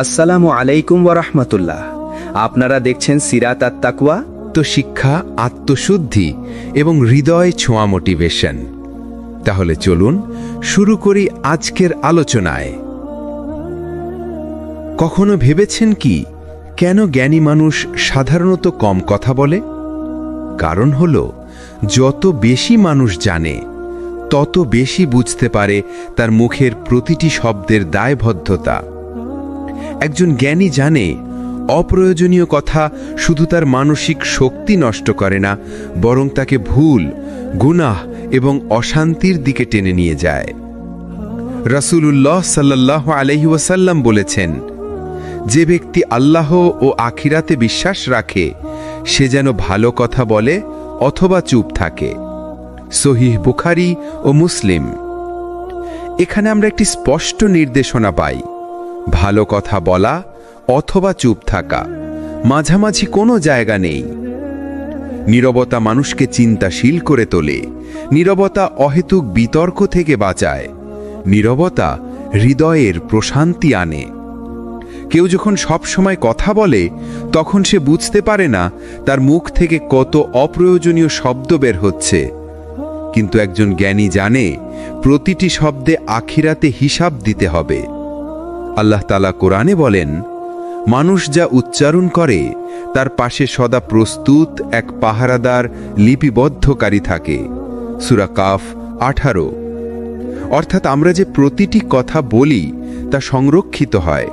আসসালামু আলাইকুম ওয়া রাহমাতুল্লাহ। আপনারা দেখছেন সিরাত আত তাকওয়া, তো শিক্ষা, আত্মশুদ্ধি এবং হৃদয় ছোঁয়া মোটিভেশন। তাহলে চলুন শুরু করি আজকের আলোচনায়। কখনো ভেবেছেন কি কেন জ্ঞানী মানুষ সাধারণত কম কথা বলে? কারণ হলো যত বেশি মানুষ জানে তত বেশি বুঝতে পারে তার মুখের প্রতিটি শব্দের দায়বদ্ধতা। একজন জ্ঞানী জানে অপ্রয়োজনীয় কথা শুধু তার মানসিক শক্তি নষ্ট করে না, বরং তাকে ভুল, গুনাহ এবং অশান্তির দিকে টেনে নিয়ে যায়। রাসূলুল্লাহ সাল্লাল্লাহু আলাইহি ওয়াসাল্লাম বলেছেন, যে ব্যক্তি আল্লাহ ও আখিরাতে বিশ্বাস রাখে সে যেন ভালো কথা বলে অথবা চুপ থাকে। সহিহ বুখারী ও মুসলিম। এখানে আমরা একটি স্পষ্ট নির্দেশনা পাই, ভালো কথা বলা অথবা চুপ থাকা, মাঝামাঝি কোনো জায়গা নেই। নীরবতা মানুষকে চিন্তাশীল করে তোলে, নীরবতা অহেতুক বিতর্ক থেকে বাঁচায়, নীরবতা হৃদয়ের প্রশান্তি আনে। কেউ যখন সব সময় কথা বলে তখন সে বুঝতে পারে না তার মুখ থেকে কত অপ্রয়োজনীয় শব্দ বের হচ্ছে। কিন্তু একজন জ্ঞানী জানে প্রতিটি শব্দে আখিরাতে হিসাব দিতে হবে। আল্লাহ তাআলা কোরআনে বলেন, মানুষ যা উচ্চারণ করে তার পাশে সদা প্রস্তুত এক পাহারাদার লিপিবদ্ধকারী থাকে। সূরা কাফ 18। অর্থাৎ আমরা যে প্রতিটি কথা বলি তা সংরক্ষিত হয়।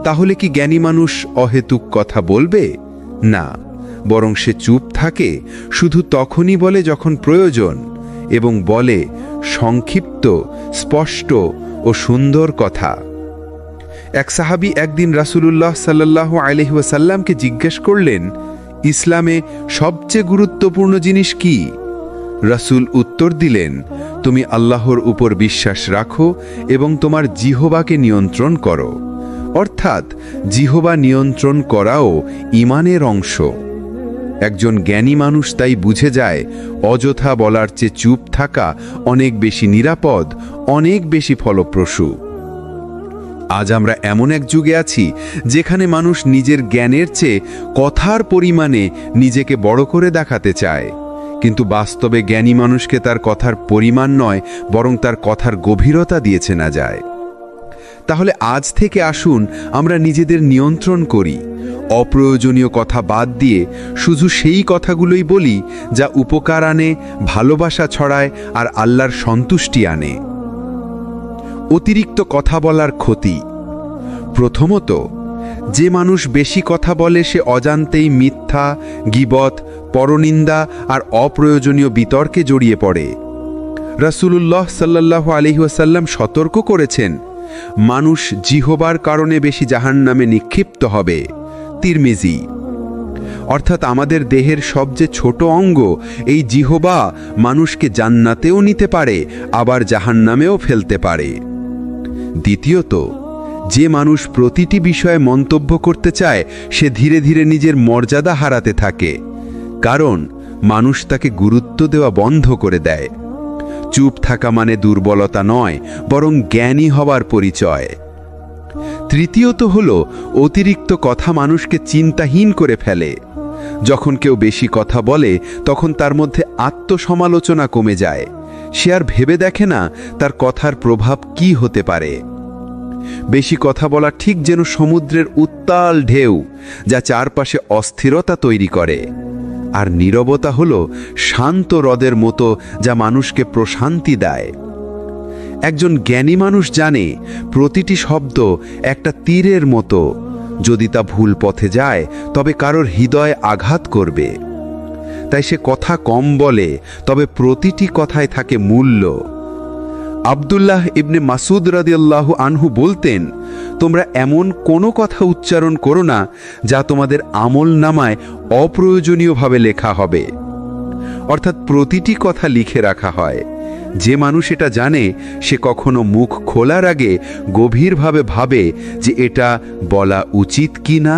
তাহলে কি জ্ঞানী মানুষ অহেতুক কথা বলবে? না, বরং সে চুপ থাকে, শুধু তখনই বলে যখন প্রয়োজন, এবং বলে সংক্ষিপ্ত, স্পষ্ট ও সুন্দর কথা। এক সাহাবী একদিন রাসূলুল্লাহ সাল্লাল্লাহু আলাইহি ওয়াসাল্লামকে জিজ্ঞেস করলেন, ইসলামে সবচেয়ে গুরুত্বপূর্ণ জিনিস কি? রাসূল উত্তর দিলেন, তুমি আল্লাহর উপর বিশ্বাস রাখো এবং তোমার জিহ্বাকে নিয়ন্ত্রণ করো। অর্থাৎ জিহ্বা নিয়ন্ত্রণ করাও ঈমানের অংশ। একজন জ্ঞানী মানুষ তাই বুঝে যায় অযথা বলার চেয়ে চুপ থাকা অনেক বেশি নিরাপদ, অনেক বেশি ফলপ্রসূ। আজ আমরা এমন এক যুগে আছি যেখানে মানুষ নিজের জ্ঞানের চেয়ে কথার পরিমাণে নিজেকে বড় করে দেখাতে চায়, কিন্তু বাস্তবে জ্ঞানী মানুষকে তার কথার পরিমাণ নয়, বরং তার কথার গভীরতা দিয়ে চেনা যায়। তাহলে আজ থেকে আসুন আমরা নিজেদের নিয়ন্ত্রণ করি, অপ্রয়োজনীয় কথা বাদ দিয়ে শুধু সেই কথাগুলোই বলি যা উপকার আনে, ভালোবাসা ছড়ায় আর আল্লাহর সন্তুষ্টি আনে। অতিরিক্ত কথা বলার ক্ষতি। প্রথমত, যে মানুষ বেশি কথা বলে সে অজান্তেই মিথ্যা, গীবত, পরনিন্দা আর অপ্রয়োজনীয় বিতর্কে জড়িয়ে পড়ে। রাসূলুল্লাহ সাল্লাল্লাহু আলাইহি ওয়াসাল্লাম সতর্ক করেছেন, মানুষ জিহ্বার কারণে বেশি জাহান্নামে নিক্ষিপ্ত হবে। তিরমিজি। অর্থাৎ আমাদের দেহের সবচেয়ে ছোট অঙ্গ এই জিহ্বা মানুষকে জান্নাতেও নিতে পারে, আবার জাহান্নামেও ফেলতে পারে। দ্বিতীয়ত, যে মানুষ প্রতিটি বিষয়ে মন্তব্য করতে চায় সে ধীরে ধীরে নিজের মর্যাদা হারাতে থাকে, কারণ মানুষ তাকে গুরুত্ব দেওয়া বন্ধ করে দেয়। চুপ থাকা মানে দুর্বলতা নয়, বরং জ্ঞানী হবার পরিচয়। তৃতীয়ত হলো অতিরিক্ত কথা মানুষকে চিন্তাহীন করে ফেলে। যখন কেউ বেশি কথা বলে তখন তার মধ্যে আত্মসমালোচনা কমে যায়। সে আর ভেবে দেখে না তার কথার প্রভাব কি হতে পারে। বেশি কথা বলা ঠিক যেন সমুদ্রের উত্তাল ঢেউ, যা চারপাশে অস্থিরতা তৈরি করে। আর নীরবতা হলো শান্ত হ্রদের মতো, যা মানুষকে প্রশান্তি দেয়। একজন জ্ঞানী মানুষ জানে প্রতিটি শব্দ একটা তীরের মতো, যদি তা ভুল পথে যায় তবে কারোর হৃদয়ে আঘাত করবে। তাই সে কথা কম বলে, তবে প্রতিটি কথায় থাকে মূল্য। আব্দুল্লাহ ইবনে মাসুদ রাদিয়াল্লাহু আনহু বলতেন, তোমরা এমন কোনো কথা উচ্চারণ করো না যা তোমাদের আমলনামায় অপ্রয়োজনীয়ভাবে লেখা হবে। অর্থাৎ প্রতিটি কথা লিখে রাখা হয়। যে মানুষ এটা জানে সে কখনো মুখ খোলার আগে গভীরভাবে ভাবে যে এটা বলা উচিত কি না।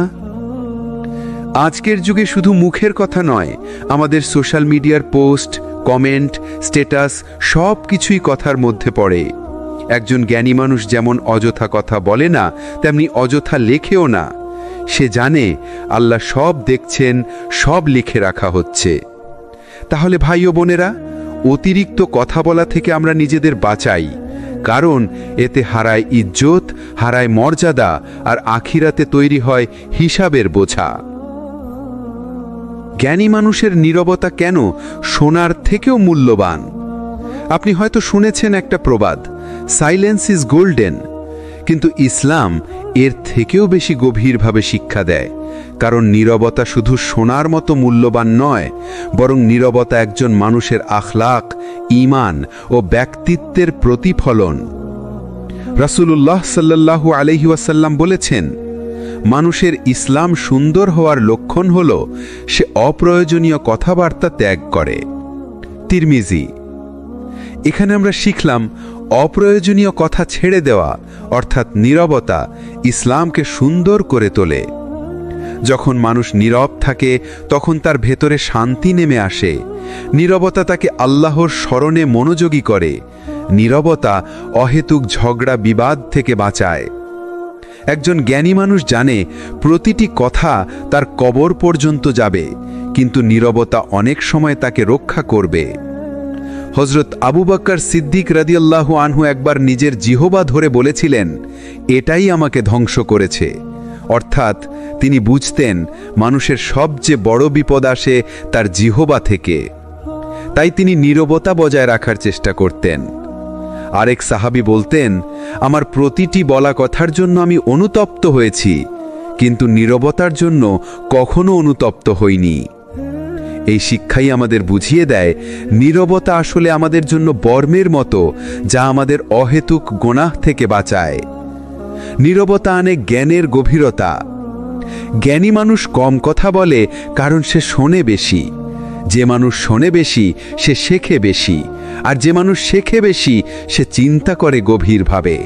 আজকের যুগে শুধু মুখের কথা নয়, আমাদের সোশ্যাল মিডিয়ার পোস্ট, কমেন্ট, স্ট্যাটাস সব কিছুই কথার মধ্যে পড়ে। একজন জ্ঞানী মানুষ যেমন অযথা কথা বলে না, তেমনি অযথা লেখেও না। সে জানে আল্লাহ সব দেখছেন, সব লিখে রাখা হচ্ছে। তাহলে ভাই ও বোনেরা, অতিরিক্ত কথা বলা থেকে আমরা নিজেদের বাঁচাই, কারণ এতে হারায় ইজ্জত, হারায় মর্যাদা, আর আখিরাতে তৈরি হয় হিসাবের বোঝা। জ্ঞানী মানুষের নীরবতা কেন সোনার থেকেও মূল্যবান? আপনি হয়তো শুনেছেন একটা প্রবাদ, সাইলেন্স ইজ গোল্ডেন। কিন্তু ইসলাম এর থেকেও বেশি গভীরভাবে শিক্ষা দেয়, কারণ নীরবতা শুধু সোনার মতো মূল্যবান নয়, বরং নীরবতা একজন মানুষের আখলাক, ঈমান ও ব্যক্তিত্বের প্রতিফলন। রাসূলুল্লাহ সাল্লাল্লাহু আলাইহি ওয়াসাল্লাম বলেছেন, মানুষের ইসলাম সুন্দর হওয়ার লক্ষণ হল সে অপ্রয়োজনীয় কথাবার্তা ত্যাগ করে। তিরমিজি। এখানে আমরা শিখলাম অপ্রয়োজনীয় কথা ছেড়ে দেওয়া, অর্থাৎ নীরবতা, ইসলামকে সুন্দর করে তোলে। যখন মানুষ নীরব থাকে তখন তার ভেতরে শান্তি নেমে আসে। নীরবতা তাকে আল্লাহর স্মরণে মনোযোগী করে। নীরবতা অহেতুক ঝগড়া বিবাদ থেকে বাঁচায়। একজন জ্ঞানী মানুষ জানে প্রতিটি কথা তার কবর পর্যন্ত যাবে, কিন্তু নীরবতা অনেক সময় তাকে রক্ষা করবে। হযরত আবু বকর সিদ্দিক রাদিয়াল্লাহু আনহু একবার নিজের জিহবা ধরে বলেছিলেন, এটাই আমাকে ধ্বংস করেছে। অর্থাৎ তিনি বুঝতেন মানুষের সবচেয়ে বড় বিপদ আসে তার জিহবা থেকে। তাই তিনি নীরবতা বজায় রাখার চেষ্টা করতেন। আরেক সাহাবী বলতেন, আমার প্রতিটি বলা কথার জন্য আমি অনুতপ্ত হয়েছি, কিন্তু নীরবতার জন্য কখনো অনুতপ্ত হইনি। এই শিক্ষাই আমাদের বুঝিয়ে দেয় নীরবতা আসলে আমাদের জন্য বর্মের মতো, যা আমাদের অহেতুক গুনাহ থেকে বাঁচায়। নীরবতা আনে জ্ঞানের গভীরতা। জ্ঞানী মানুষ কম কথা বলে কারণ সে শোনে বেশি। যে মানুষ শোনে বেশি সে শেখে বেশি, আর যে মানুষ শেখে বেশি সে চিন্তা করে গভীরভাবে।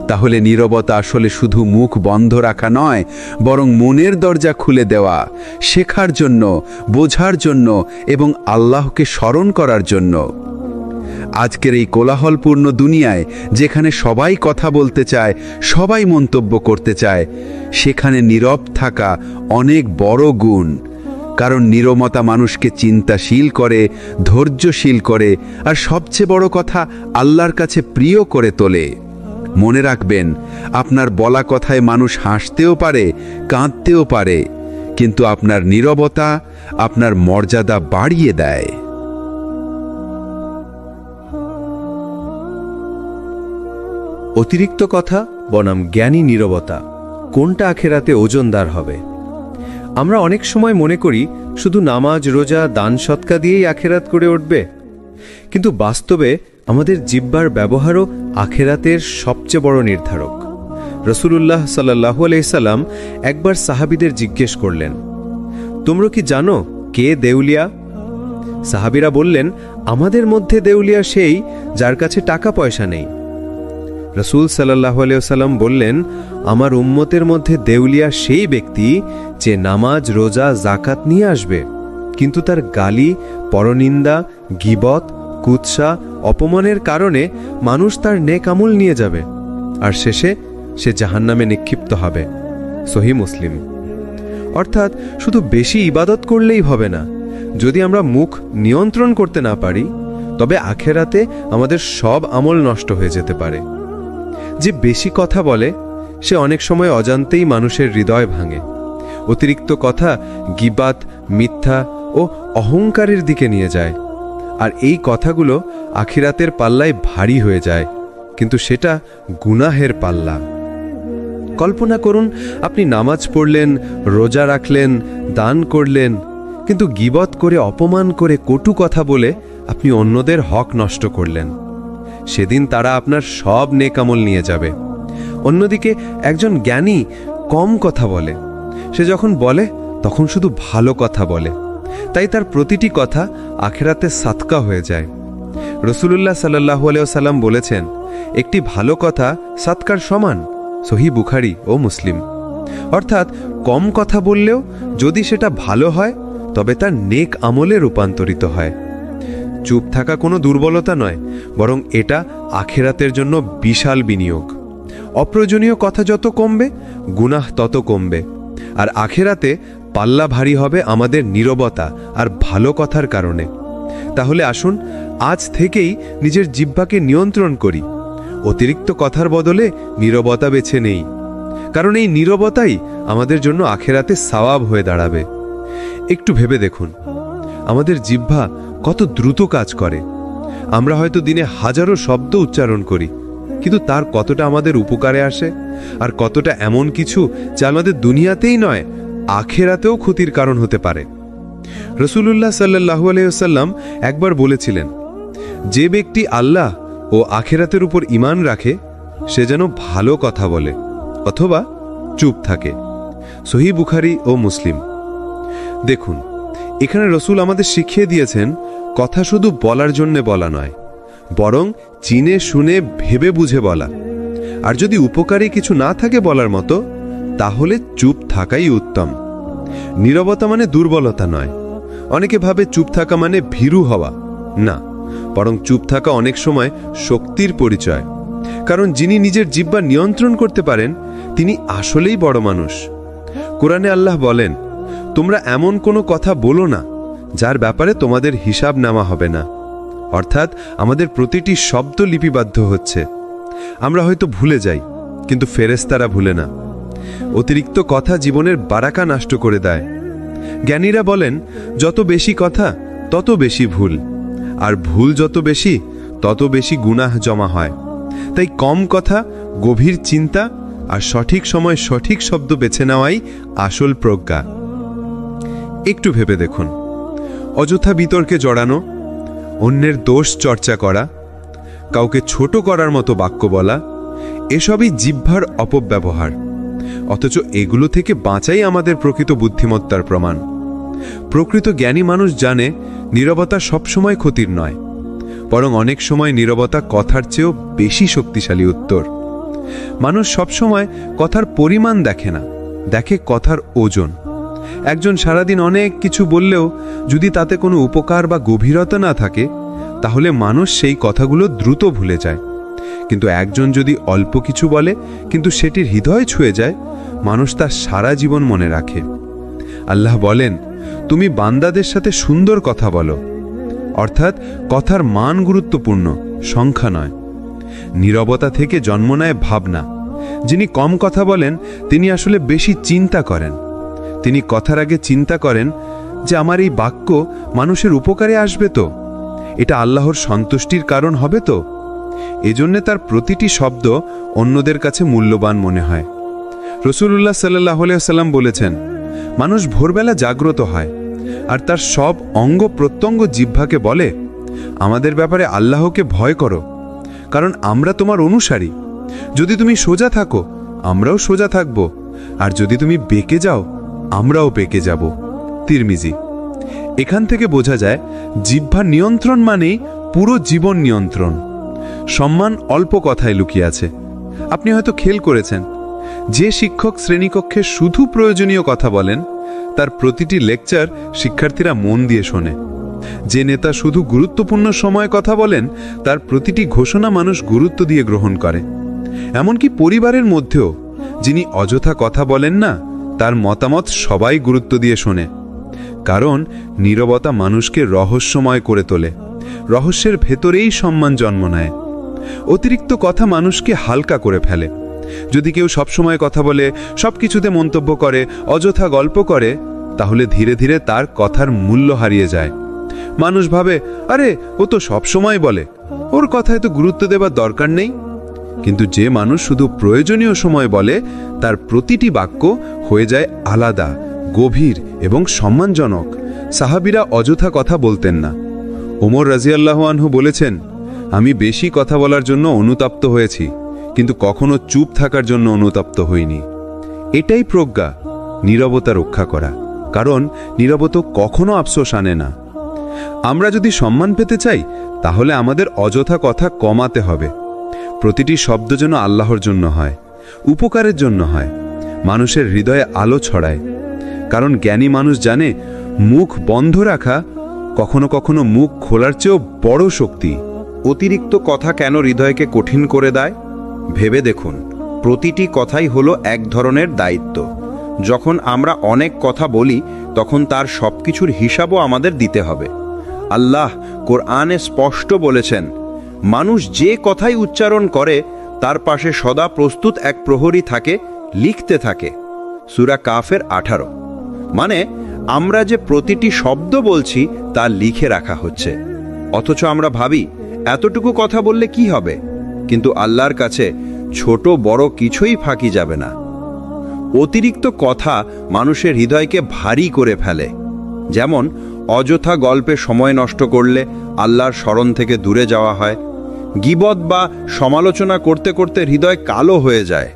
তাহলে নীরবতা আসলে শুধু মুখ বন্ধ রাখা নয়, বরং মনের দরজা খুলে দেওয়া, শেখার জন্য, বোঝার জন্য এবং আল্লাহকে স্মরণ করার জন্য। আজকের এই কোলাহলপূর্ণ দুনিয়ায় যেখানে সবাই কথা বলতে চায়, সবাই মন্তব্য করতে চায়, সেখানে নীরব থাকা অনেক বড় গুণ। কারণ নীরবতা মানুষকে চিন্তাশীল করে, ধৈর্যশীল করে, আর সবচেয়ে বড় কথা আল্লাহর কাছে প্রিয় করে তোলে। মনে রাখবেন, আপনার বলা কথায় মানুষ হাসতেও পারে, কাঁদতেও পারে, কিন্তু আপনার নীরবতা আপনার মর্যাদা বাড়িয়ে দেয়। অতিরিক্ত কথা বনাম জ্ঞানী নীরবতা, কোনটা আখেরাতে ওজনদার হবে? আমরা অনেক সময় মনে করি শুধু নামাজ, রোজা, দান সৎকা দিয়েই আখেরাত করে উঠবে, কিন্তু বাস্তবে আমাদের জিহ্বার ব্যবহারও আখেরাতের সবচেয়ে বড় নির্ধারক। রাসূলুল্লাহ সাল্লাল্লাহু আলাইহি সাল্লাম একবার সাহাবীদের জিজ্ঞেস করলেন, তোমরা কি জানো কে দেউলিয়া? সাহাবীরা বললেন, আমাদের মধ্যে দেউলিয়া সেই যার কাছে টাকা পয়সা নেই। রাসূল সাল্লাল্লাহু আলাইহি সাল্লাম বললেন, আমার উম্মতের মধ্যে দেউলিয়া সেই ব্যক্তি যে নামাজ, রোজা, যাকাত নিয়ে আসবে, কিন্তু তার গালি, পরনিন্দা, গীবত, কুৎসা, অপমানের কারণে মানুষ তার নেক আমল নিয়ে যাবে, আর শেষে সে জাহান্নামে নিক্ষিপ্ত হবে। সহিহ মুসলিম। অর্থাৎ শুধু বেশি ইবাদত করলেই হবে না। যদি আমরা মুখ নিয়ন্ত্রণ করতে না পারি, তবে আখেরাতে আমাদের সব আমল নষ্ট হয়ে যেতে পারে। যে বেশি কথা বলে সে অনেক সময় অজান্তেই মানুষের হৃদয় ভাঙে। অতিরিক্ত কথা গীবাত, মিথ্যা ও অহংকারের দিকে নিয়ে যায়, আর এই কথাগুলো আখিরাতের পাল্লায় ভারী হয়ে যায়, কিন্তু সেটা গুনাহের পাল্লা। কল্পনা করুন, আপনি নামাজ পড়লেন, রোজা রাখলেন, দান করলেন, কিন্তু গীবত করে, অপমান করে, কটু কথা বলে আপনি অন্যদের হক নষ্ট করলেন। সেদিন তারা আপনার সব নেক আমল নিয়ে যাবে। অন্যদিকে একজন জ্ঞানী কম কথা বলে। সে যখন বলে তখন শুধু ভালো কথা বলে, তাই তার প্রতিটি কথা আখেরাতে সাদকা হয়ে যায়। রাসূলুল্লাহ সাল্লাল্লাহু আলাইহি ওয়াসাল্লাম বলেছেন, একটি ভালো কথা সাদকার সমান। সহিহ বুখারী ও মুসলিম। অর্থাৎ কম কথা বললেও যদি সেটা ভালো হয়, তবে তার নেক আমলে রূপান্তরিত হয়। চুপ থাকা কোনো দুর্বলতা নয়, বরং এটা আখেরাতের জন্য বিশাল বিনিয়োগ। অপ্রয়োজনীয় কথা যত কমবে, গুনাহ তত কমবে। আর আখেরাতে পাল্লা ভারী হবে আমাদের নীরবতা আর ভালো কথার কারণে। তাহলে আসুন আজ থেকেই নিজের জিহ্বাকে নিয়ন্ত্রণ করি। অতিরিক্ত কথার বদলে নীরবতা বেছে নেই, কারণ এই নীরবতাই আমাদের জন্য আখেরাতে সওয়াব হয়ে দাঁড়াবে। একটু ভেবে দেখুন, আমাদের জিহ্বা কত দ্রুত কাজ করে। আমরা হয়তো দিনে হাজারো শব্দ উচ্চারণ করি, কিন্তু তার কতটা আমাদের উপকারে আসে, আর কতটা এমন কিছু যা আমাদের দুনিয়াতেই নয় আখেরাতেও ক্ষতির কারণ হতে পারে। রাসূলুল্লাহ সাল্লাল্লাহু আলাইহি ওয়াসাল্লাম একবার বলেছিলেন, যে ব্যক্তি আল্লাহ ও আখেরাতের উপর ঈমান রাখে সে যেন ভালো কথা বলে অথবা চুপ থাকে। সহিহ বুখারী ও মুসলিম। দেখুন, এখানে রাসূল আমাদের শিখিয়ে দিয়েছেন কথা শুধু বলার জন্য বলা নয়, বরং চিনে শুনে ভেবে বুঝে বলা। আর যদি উপকারী কিছু না থাকে বলার মতো, তাহলে চুপ থাকাই উত্তম। নীরবতা মানে দুর্বলতা নয়। অনেকে ভাবে চুপ থাকা মানে ভীরু হওয়া। না, বরং চুপ থাকা অনেক সময় শক্তির পরিচয়। কারণ যিনি নিজের জিহ্বা নিয়ন্ত্রণ করতে পারেন তিনি আসলেই বড় মানুষ। কোরআনে আল্লাহ বলেন, তোমরা এমন কোনো কথা বলো না যার ব্যাপারে তোমাদের হিসাব নেওয়া হবে না। অর্থাৎ আমাদের প্রতিটি শব্দ লিপিবদ্ধ হচ্ছে। আমরা হয়তো ভুলে যাই, কিন্তু ফেরেশতারা ভুলে না। অতিরিক্ত কথা জীবনের বারাকা নষ্ট করে দেয়। জ্ঞানীরা বলেন, যত বেশি কথা তত বেশি ভুল, আর ভুল যত বেশি তত বেশি গুনাহ জমা হয়। তাই কম কথা, গভীর চিন্তা আর সঠিক সময় সঠিক শব্দ বেছে নেওয়াই আসল প্রজ্ঞা। একটু ভেবে দেখুন, অযথা বিতর্কে জড়ানো, অন্যের দোষ চর্চা করা, কাউকে ছোট করার মতো বাক্য বলা, এসবই জিহ্বার অপব্যবহার। অথচ এগুলো থেকে বাঁচাই আমাদের প্রকৃত বুদ্ধিমত্তার প্রমাণ। প্রকৃত জ্ঞানী মানুষ জানে নীরবতা সবসময় ক্ষতির নয়, বরং অনেক সময় নীরবতা কথার চেয়েও বেশি শক্তিশালী উত্তর। মানুষ সবসময় কথার পরিমাণ দেখে না, দেখে কথার ওজন। একজন সারাদিন অনেক কিছু বললেও যদি তাতে কোনো উপকার বা গভীরতা না থাকে, তাহলে মানুষ সেই কথাগুলো দ্রুত ভুলে যায়। কিন্তু একজন যদি অল্প কিছু বলে কিন্তু সেটির হৃদয় ছুঁয়ে যায়, মানুষ তা সারা জীবন মনে রাখে। আল্লাহ বলেন, তুমি বান্দাদের সাথে সুন্দর কথা বলো। অর্থাৎ কথার মান গুরুত্বপূর্ণ, সংখ্যা নয়। নীরবতা থেকে জন্ম নেয় ভাবনা। যিনি কম কথা বলেন তিনি আসলে বেশি চিন্তা করেন। তিনি কথার আগে চিন্তা করেন যে আমার এই বাক্য মানুষের উপকারে আসবে তো, এটা আল্লাহর সন্তুষ্টির কারণ হবে তো। এজন্য তার প্রতিটি শব্দ অন্যদের কাছে মূল্যবান মনে হয়। রাসূলুল্লাহ সাল্লাল্লাহু আলাইহি ওয়াসাল্লাম বলেছেন, মানুষ ভোরবেলা জাগ্রত হয় আর তার সব অঙ্গ প্রত্যঙ্গ জিহ্বাকে বলে, আমাদের ব্যাপারে আল্লাহকে ভয় করো, কারণ আমরা তোমার অনুসারী। যদি তুমি সোজা থাকো আমরাও সোজা থাকব, আর যদি তুমি বেঁকে যাও আমরাও বেঁকে যাব। তিরমিজি। এখান থেকে বোঝা যায় জিহ্বা নিয়ন্ত্রণ মানেই পুরো জীবন নিয়ন্ত্রণ। সম্মান অল্প কথায় লুকিয়ে আছে। আপনি হয়তো খেয়াল করেছেন, যে শিক্ষক শ্রেণীকক্ষে শুধু প্রয়োজনীয় কথা বলেন তার প্রতিটি লেকচার শিক্ষার্থীরা মন দিয়ে শোনে। যে নেতা শুধু গুরুত্বপূর্ণ সময় কথা বলেন তার প্রতিটি ঘোষণা মানুষ গুরুত্ব দিয়ে গ্রহণ করে। এমনকি পরিবারের মধ্যেও যিনি অযথা কথা বলেন না তার মতামত সবাই গুরুত্ব দিয়ে শোনে। কারণ নীরবতা মানুষকে রহস্যময় করে তোলে। রহস্যের ভেতরেই সম্মান জন্ম নেয়। অতিরিক্ত কথা মানুষকে হালকা করে ফেলে। যদি কেউ সবসময় কথা বলে, সবকিছুতে মন্তব্য করে, অযথা গল্প করে, তাহলে ধীরে ধীরে তার কথার মূল্য হারিয়ে যায়। মানুষ ভাবে, আরে ও তো সবসময় বলে, ওর কথায় তো গুরুত্ব দেবার দরকার নেই। কিন্তু যে মানুষ শুধু প্রয়োজনীয় সময় বলে তার প্রতিটি বাক্য হয়ে যায় আলাদা, গভীর এবং সম্মানজনক। সাহাবীরা অযথা কথা বলতেন না। ওমর রাদিয়াল্লাহু আনহু বলেছেন, আমি বেশি কথা বলার জন্য অনুতপ্ত হয়েছি, কিন্তু কখনো চুপ থাকার জন্য অনুতপ্ত হইনি। এটাই প্রজ্ঞা, নীরবতা রক্ষা করা। কারণ নীরবতা কখনো আফসোস আনে না। আমরা যদি সম্মান পেতে চাই তাহলে আমাদের অযথা কথা কমাতে হবে। প্রতিটি শব্দ যেন আল্লাহর জন্য হয়, উপকারের জন্য হয়, মানুষের হৃদয়ে আলো ছড়ায়। কারণ জ্ঞানী মানুষ জানে মুখ বন্ধ রাখা কখনো কখনো মুখ খোলার চেয়েও বড় শক্তি। অতিরিক্ত কথা কেন হৃদয়কে কঠিন করে দেয়? ভেবে দেখুন, প্রতিটি কথাই হলো এক ধরনের দায়িত্ব। যখন আমরা অনেক কথা বলি তখন তার সবকিছুর হিসাবও আমাদের দিতে হবে। আল্লাহ কোরআনে স্পষ্ট বলেছেন, মানুষ যে কথাই উচ্চারণ করে তার পাশে সদা প্রস্তুত এক প্রহরী থাকে, লিখতে থাকে। সূরা কাফের 18। মানে আমরা যে প্রতিটি শব্দ বলছি তা লিখে রাখা হচ্ছে। অথচ আমরা ভাবি এতটুকু কথা বললে কি হবে, কিন্তু আল্লাহর কাছে ছোট বড় কিছুই ফাঁকি যাবে না। অতিরিক্ত কথা মানুষের হৃদয়কে ভারী করে ফেলে। যেমন অযথা গল্পে সময় নষ্ট করলে আল্লাহর স্মরণ থেকে দূরে যাওয়া হয়। গীবত বা সমালোচনা করতে করতে হৃদয় কালো হয়ে যায়।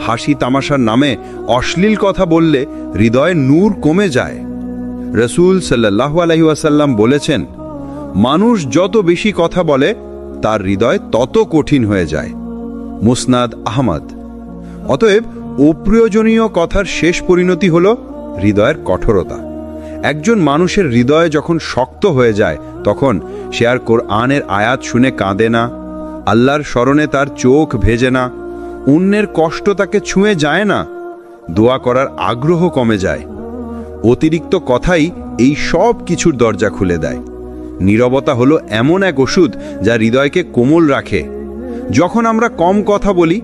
হাসি তামাশার নামে অশ্লীল কথা বললে হৃদয়ে নূর কমে যায়। রাসূল সাল্লাল্লাহু আলাইহি ওয়াসাল্লাম বলেছেন, মানুষ যত বেশি কথা বলে তার হৃদয় তত কঠিন হয়ে যায়। মুসনাদ আহমদ। অতএব অপ্রয়োজনীয় কথার শেষ পরিণতি হল হৃদয়ের কঠোরতা। একজন মানুষের হৃদয় যখন শক্ত হয়ে যায় তখন সে আর কোরআনের আয়াত শুনে কাঁদে না, আল্লাহর স্মরণে তার চোখ ভেজে না, অন্যের কষ্ট তাকে ছুঁয়ে যায় না, দোয়া করার আগ্রহ কমে যায়। অতিরিক্ত কথাই এই সব কিছুর দরজা খুলে দেয়। নীরবতা হলো এমন এক ওষুধ যা হৃদয়কে কোমল রাখে। যখন আমরা কম কথা বলি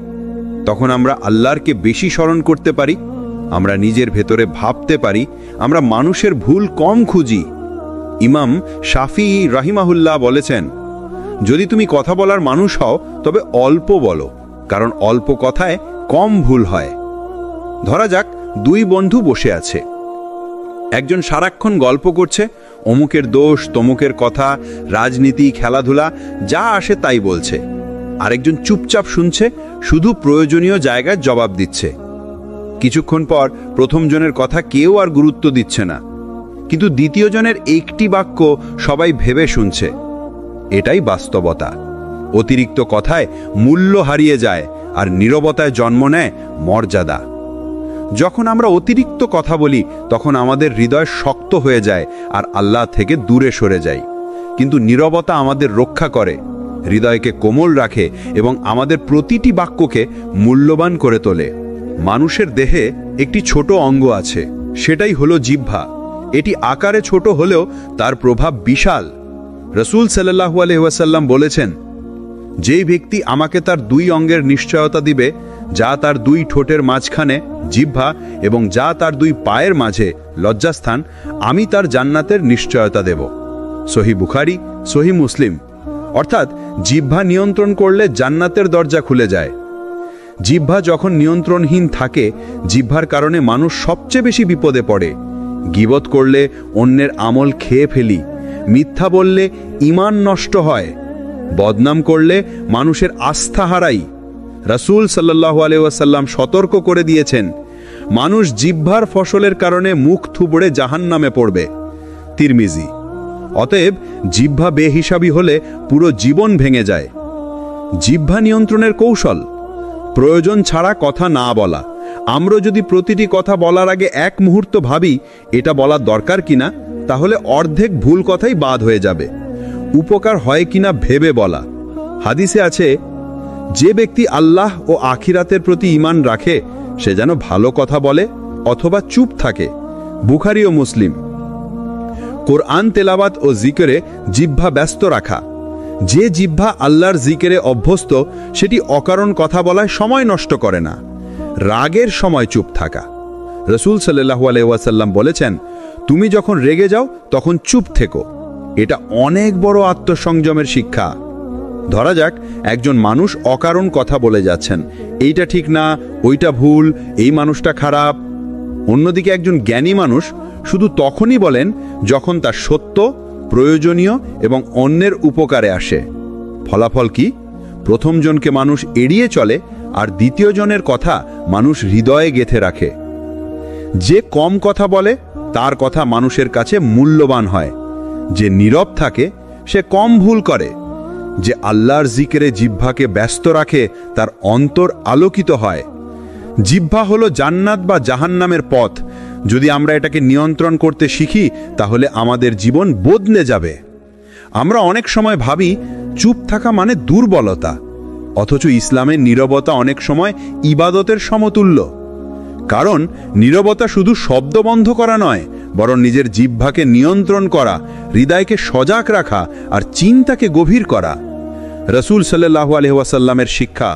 তখন আমরা আল্লাহরকে বেশি স্মরণ করতে পারি, আমরা নিজের ভেতরে ভাবতে পারি, আমরা মানুষের ভুল কম খুঁজি। ইমাম শাফিঈ রাহিমাহুল্লাহ বলেছেন, যদি তুমি কথা বলার মানুষ হও তবে অল্প বলো, কারণ অল্প কথায় কম ভুল হয়। ধরা যাক দুই বন্ধু বসে আছে। একজন সারাক্ষণ গল্প করছে, অমুকের দোষ তমুকের কথা, রাজনীতি, খেলাধুলা, যা আসে তাই বলছে। আরেকজন চুপচাপ শুনছে, শুধু প্রয়োজনীয় জায়গায় জবাব দিচ্ছে। কিছুক্ষণ পর প্রথম জনের কথা কেউ আর গুরুত্ব দিচ্ছে না, কিন্তু দ্বিতীয় জনের একটি বাক্য সবাই ভেবে শুনছে। এটাই বাস্তবতা। অতিরিক্ত কথায় মূল্য হারিয়ে যায় আর নীরবতায় জন্ম নেয় মর্যাদা। যখন আমরা অতিরিক্ত কথা বলি তখন আমাদের হৃদয় শক্ত হয়ে যায় আর আল্লাহ থেকে দূরে সরে যাই। কিন্তু নীরবতা আমাদের রক্ষা করে, হৃদয়কে কোমল রাখে এবং আমাদের প্রতিটি বাক্যকে মূল্যবান করে তোলে। মানুষের দেহে একটি ছোট অঙ্গ আছে, সেটাই হলো জিহ্বা। এটি আকারে ছোট হলেও তার প্রভাব বিশাল। রাসূল সাল্লাল্লাহু আলাইহি ওয়াসাল্লাম বলেছেন, যেই ব্যক্তি আমাকে তার দুই অঙ্গের নিশ্চয়তা দিবে, যা তার দুই ঠোঁটের মাঝখানে জিহ্বা এবং যা তার দুই পায়ের মাঝে লজ্জাস্থান, আমি তার জান্নাতের নিশ্চয়তা দেব। সহিহ বুখারী, সহিহ মুসলিম। অর্থাৎ জিহ্বা নিয়ন্ত্রণ করলে জান্নাতের দরজা খুলে যায়। জিহ্বা যখন নিয়ন্ত্রণহীন থাকে, জিহ্বার কারণে মানুষ সবচেয়ে বেশি বিপদে পড়ে। গীবত করলে অন্যের আমল খেয়ে ফেলি, মিথ্যা বললে ঈমান নষ্ট হয়, বদনাম করলে মানুষের আস্থা হারাই। রাসূল সাল্লাল্লাহু আলাইহি ওয়াসাল্লাম সতর্ক করে দিয়েছেন, মানুষ জিহ্বার ফসলের কারণে মুখ থুবড়ে জাহান্নামে পড়বে। তিরমিজি। অতএব জিহ্বা বেহিসাবি হলে পুরো জীবন ভেঙে যায়। জিহ্বা নিয়ন্ত্রণের কৌশল: প্রয়োজন ছাড়া কথা না বলা। আমরা যদি প্রতিটি কথা বলার আগে এক মুহূর্ত ভাবি এটা বলার দরকার কিনা, তাহলে অর্ধেক ভুল কথাই বাদ হয়ে যাবে। উপকার হয় কিনা ভেবে বলা। হাদিসে আছে, যে ব্যক্তি আল্লাহ ও আখিরাতের প্রতি ঈমান রাখে সে যেন ভালো কথা বলে অথবা চুপ থাকে। বুখারী ও মুসলিম। কোরআন তেলাওয়াত ও জিকিরে জিহ্বা ব্যস্ত রাখা। যে জিহ্বা আল্লাহর জিকিরে অভ্যস্ত সেটি অকারণ কথা বলায় সময় নষ্ট করে না। রাগের সময় চুপ থাকা। রাসূল সাল্লাল্লাহু আলাইহি ওয়াসাল্লাম বলেছেন, তুমি যখন রেগে যাও তখন চুপ থেকো। এটা অনেক বড় আত্মসংযমের শিক্ষা। ধরা যাক একজন মানুষ অকারণ কথা বলে যাচ্ছেন, এইটা ঠিক না, ওইটা ভুল, এই মানুষটা খারাপ। অন্যদিকে একজন জ্ঞানী মানুষ শুধু তখনই বলেন যখন তার সত্য, প্রয়োজনীয় এবং অন্যের উপকারে আসে। ফলাফল কি? প্রথম জনকে মানুষ এড়িয়ে চলে আর দ্বিতীয় জনের কথা মানুষ হৃদয়ে গেঁথে রাখে। যে কম কথা বলে তার কথা মানুষের কাছে মূল্যবান হয়। যে নীরব থাকে সে কম ভুল করে। যে আল্লাহর জিকিরে জিহ্বাকে ব্যস্ত রাখে তার অন্তর আলোকিত হয়। জিহ্বা হলো জান্নাত বা জাহান্নামের পথ। যদি আমরা এটাকে নিয়ন্ত্রণ করতে শিখি তাহলে আমাদের জীবন বদলে যাবে। আমরা অনেক সময় ভাবি চুপ থাকা মানে দুর্বলতা, অথচ ইসলামের নীরবতা অনেক সময় ইবাদতের সমতুল্য। কারণ নীরবতা শুধু শব্দ বন্ধ করা নয়, বরং নিজের জিহ্বাকে নিয়ন্ত্রণ করা, হৃদয়কে সজাগ রাখা আর চিন্তাকে গভীর করা। রসুল সাল্লাল্লাহু আলাইহি ওয়াসাল্লামের শিক্ষা।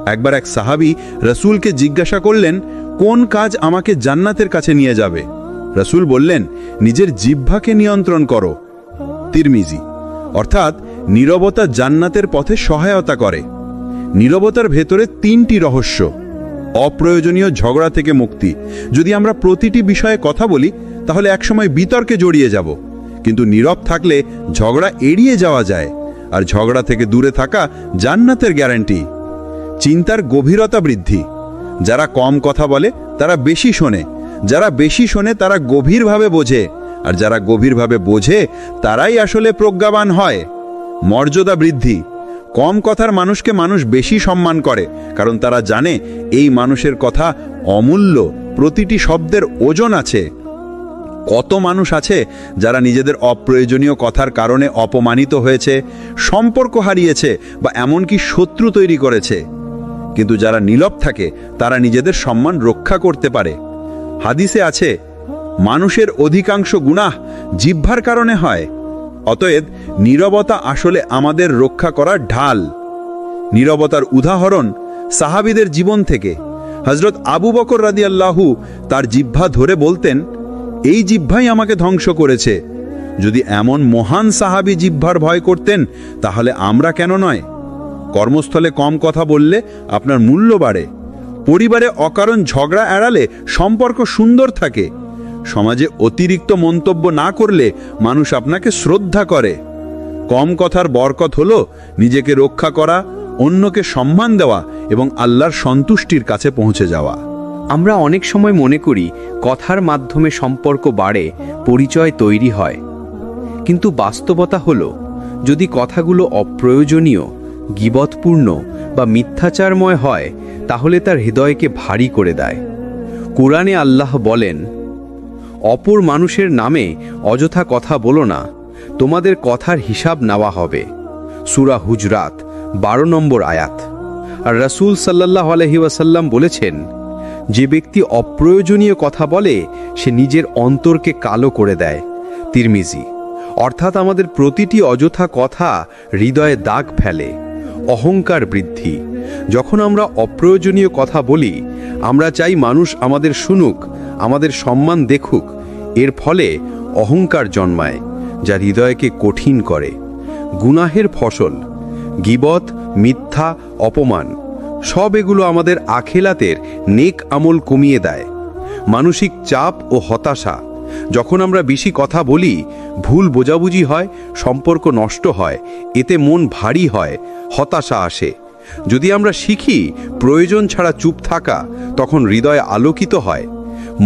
একবার এক সাহাবী রসুলকে জিজ্ঞাসা করলেন, কোন কাজ আমাকে জান্নাতের কাছে নিয়ে যাবে? রসুল বললেন, নিজের জিহ্বাকে নিয়ন্ত্রণ করো। তিরমিজি। অর্থাৎ নীরবতা জান্নাতের পথে সহায়তা করে। নীরবতার ভেতরে 3টি রহস্য। অপ্রয়োজনীয় ঝগড়া থেকে মুক্তি। যদি আমরা প্রতিটি বিষয়ে কথা বলি তাহলে একসময় বিতর্কে জড়িয়ে যাব, কিন্তু নীরব থাকলে ঝগড়া এড়িয়ে যাওয়া যায়, আর ঝগড়া থেকে দূরে থাকা জান্নাতের গ্যারান্টি। চিন্তার গভীরতা বৃদ্ধি। যারা কম কথা বলে তারা বেশি শোনে, যারা বেশি শোনে তারা গভীরভাবে বোঝে, আর যারা গভীরভাবে বোঝে তারাই আসলে প্রজ্ঞাবান হয়। মর্যাদা বৃদ্ধি। কম কথার মানুষকে মানুষ বেশি সম্মান করে, কারণ তারা জানে এই মানুষের কথা অমূল্য, প্রতিটি শব্দের ওজন আছে। কত মানুষ আছে যারা নিজেদের অপ্রয়োজনীয় কথার কারণে অপমানিত হয়েছে, সম্পর্ক হারিয়েছে বা এমনকি শত্রু তৈরি করেছে। কিন্তু যারা নীরব থাকে তারা নিজেদের সম্মান রক্ষা করতে পারে। হাদিসে আছে, মানুষের অধিকাংশ গুনাহ জিহ্বার কারণে হয়। অতএব নীরবতা আসলে আমাদের রক্ষা করার ঢাল। নীরবতার উদাহরণ সাহাবীদের জীবন থেকে। হযরত আবু বকর রাদিয়াল্লাহু তার জিহ্বা ধরে বলতেন, এই জিহ্বাই আমাকে ধ্বংস করেছে। যদি এমন মহান সাহাবী জিহ্বার ভয় করতেন তাহলে আমরা কেন নয়? কর্মস্থলে কম কথা বললে আপনার মূল্য বাড়ে। পরিবারে অকারণ ঝগড়া এড়ালে সম্পর্ক সুন্দর থাকে। সমাজে অতিরিক্ত মন্তব্য না করলে মানুষ আপনাকে শ্রদ্ধা করে। কম কথার বরকত হলো নিজেকে রক্ষা করা, অন্যকে সম্মান দেওয়া এবং আল্লাহর সন্তুষ্টির কাছে পৌঁছে যাওয়া। আমরা অনেক সময় মনে করি কথার মাধ্যমে সম্পর্ক বাড়ে, পরিচয় তৈরি হয়। কিন্তু বাস্তবতা হলো, যদি কথাগুলো অপ্রয়োজনীয়, গীবতপূর্ণ বা মিথ্যাচারময় হয় তাহলে তার হৃদয়কে ভারী করে দেয়। কোরআনে আল্লাহ বলেন, অপর মানুষের নামে অযথা কথা বলো না, তোমাদের কথার হিসাব নেওয়া হবে। সূরা হুজরাত 12 নম্বর আয়াত। আর রাসূল সাল্লাল্লাহু আলাইহি ওয়াসাল্লাম বলেছেন, যে ব্যক্তি অপ্রয়োজনীয় কথা বলে সে নিজের অন্তরকে কালো করে দেয়। তিরমিজি। অর্থাৎ আমাদের প্রতিটি অযথা কথা হৃদয়ে দাগ ফেলে। অহংকার বৃদ্ধি। যখন আমরা অপ্রয়োজনীয় কথা বলি, আমরা চাই মানুষ আমাদের শুনুক, আমাদের সম্মান দেখুক। এর ফলে অহংকার জন্মায়, যা হৃদয়কে কঠিন করে। গুনাহের ফসল, গীবত, মিথ্যা, অপমান, সব এগুলো আমাদের আখিরাতের নেক আমল কমিয়ে দেয়। মানসিক চাপ ও হতাশা। যখন আমরা বেশি কথা বলি, ভুল বোঝাবুঝি হয়, সম্পর্ক নষ্ট হয়, এতে মন ভারী হয়, হতাশা আসে। যদি আমরা শিখি প্রয়োজন ছাড়া চুপ থাকা, তখন হৃদয় আলোকিত হয়,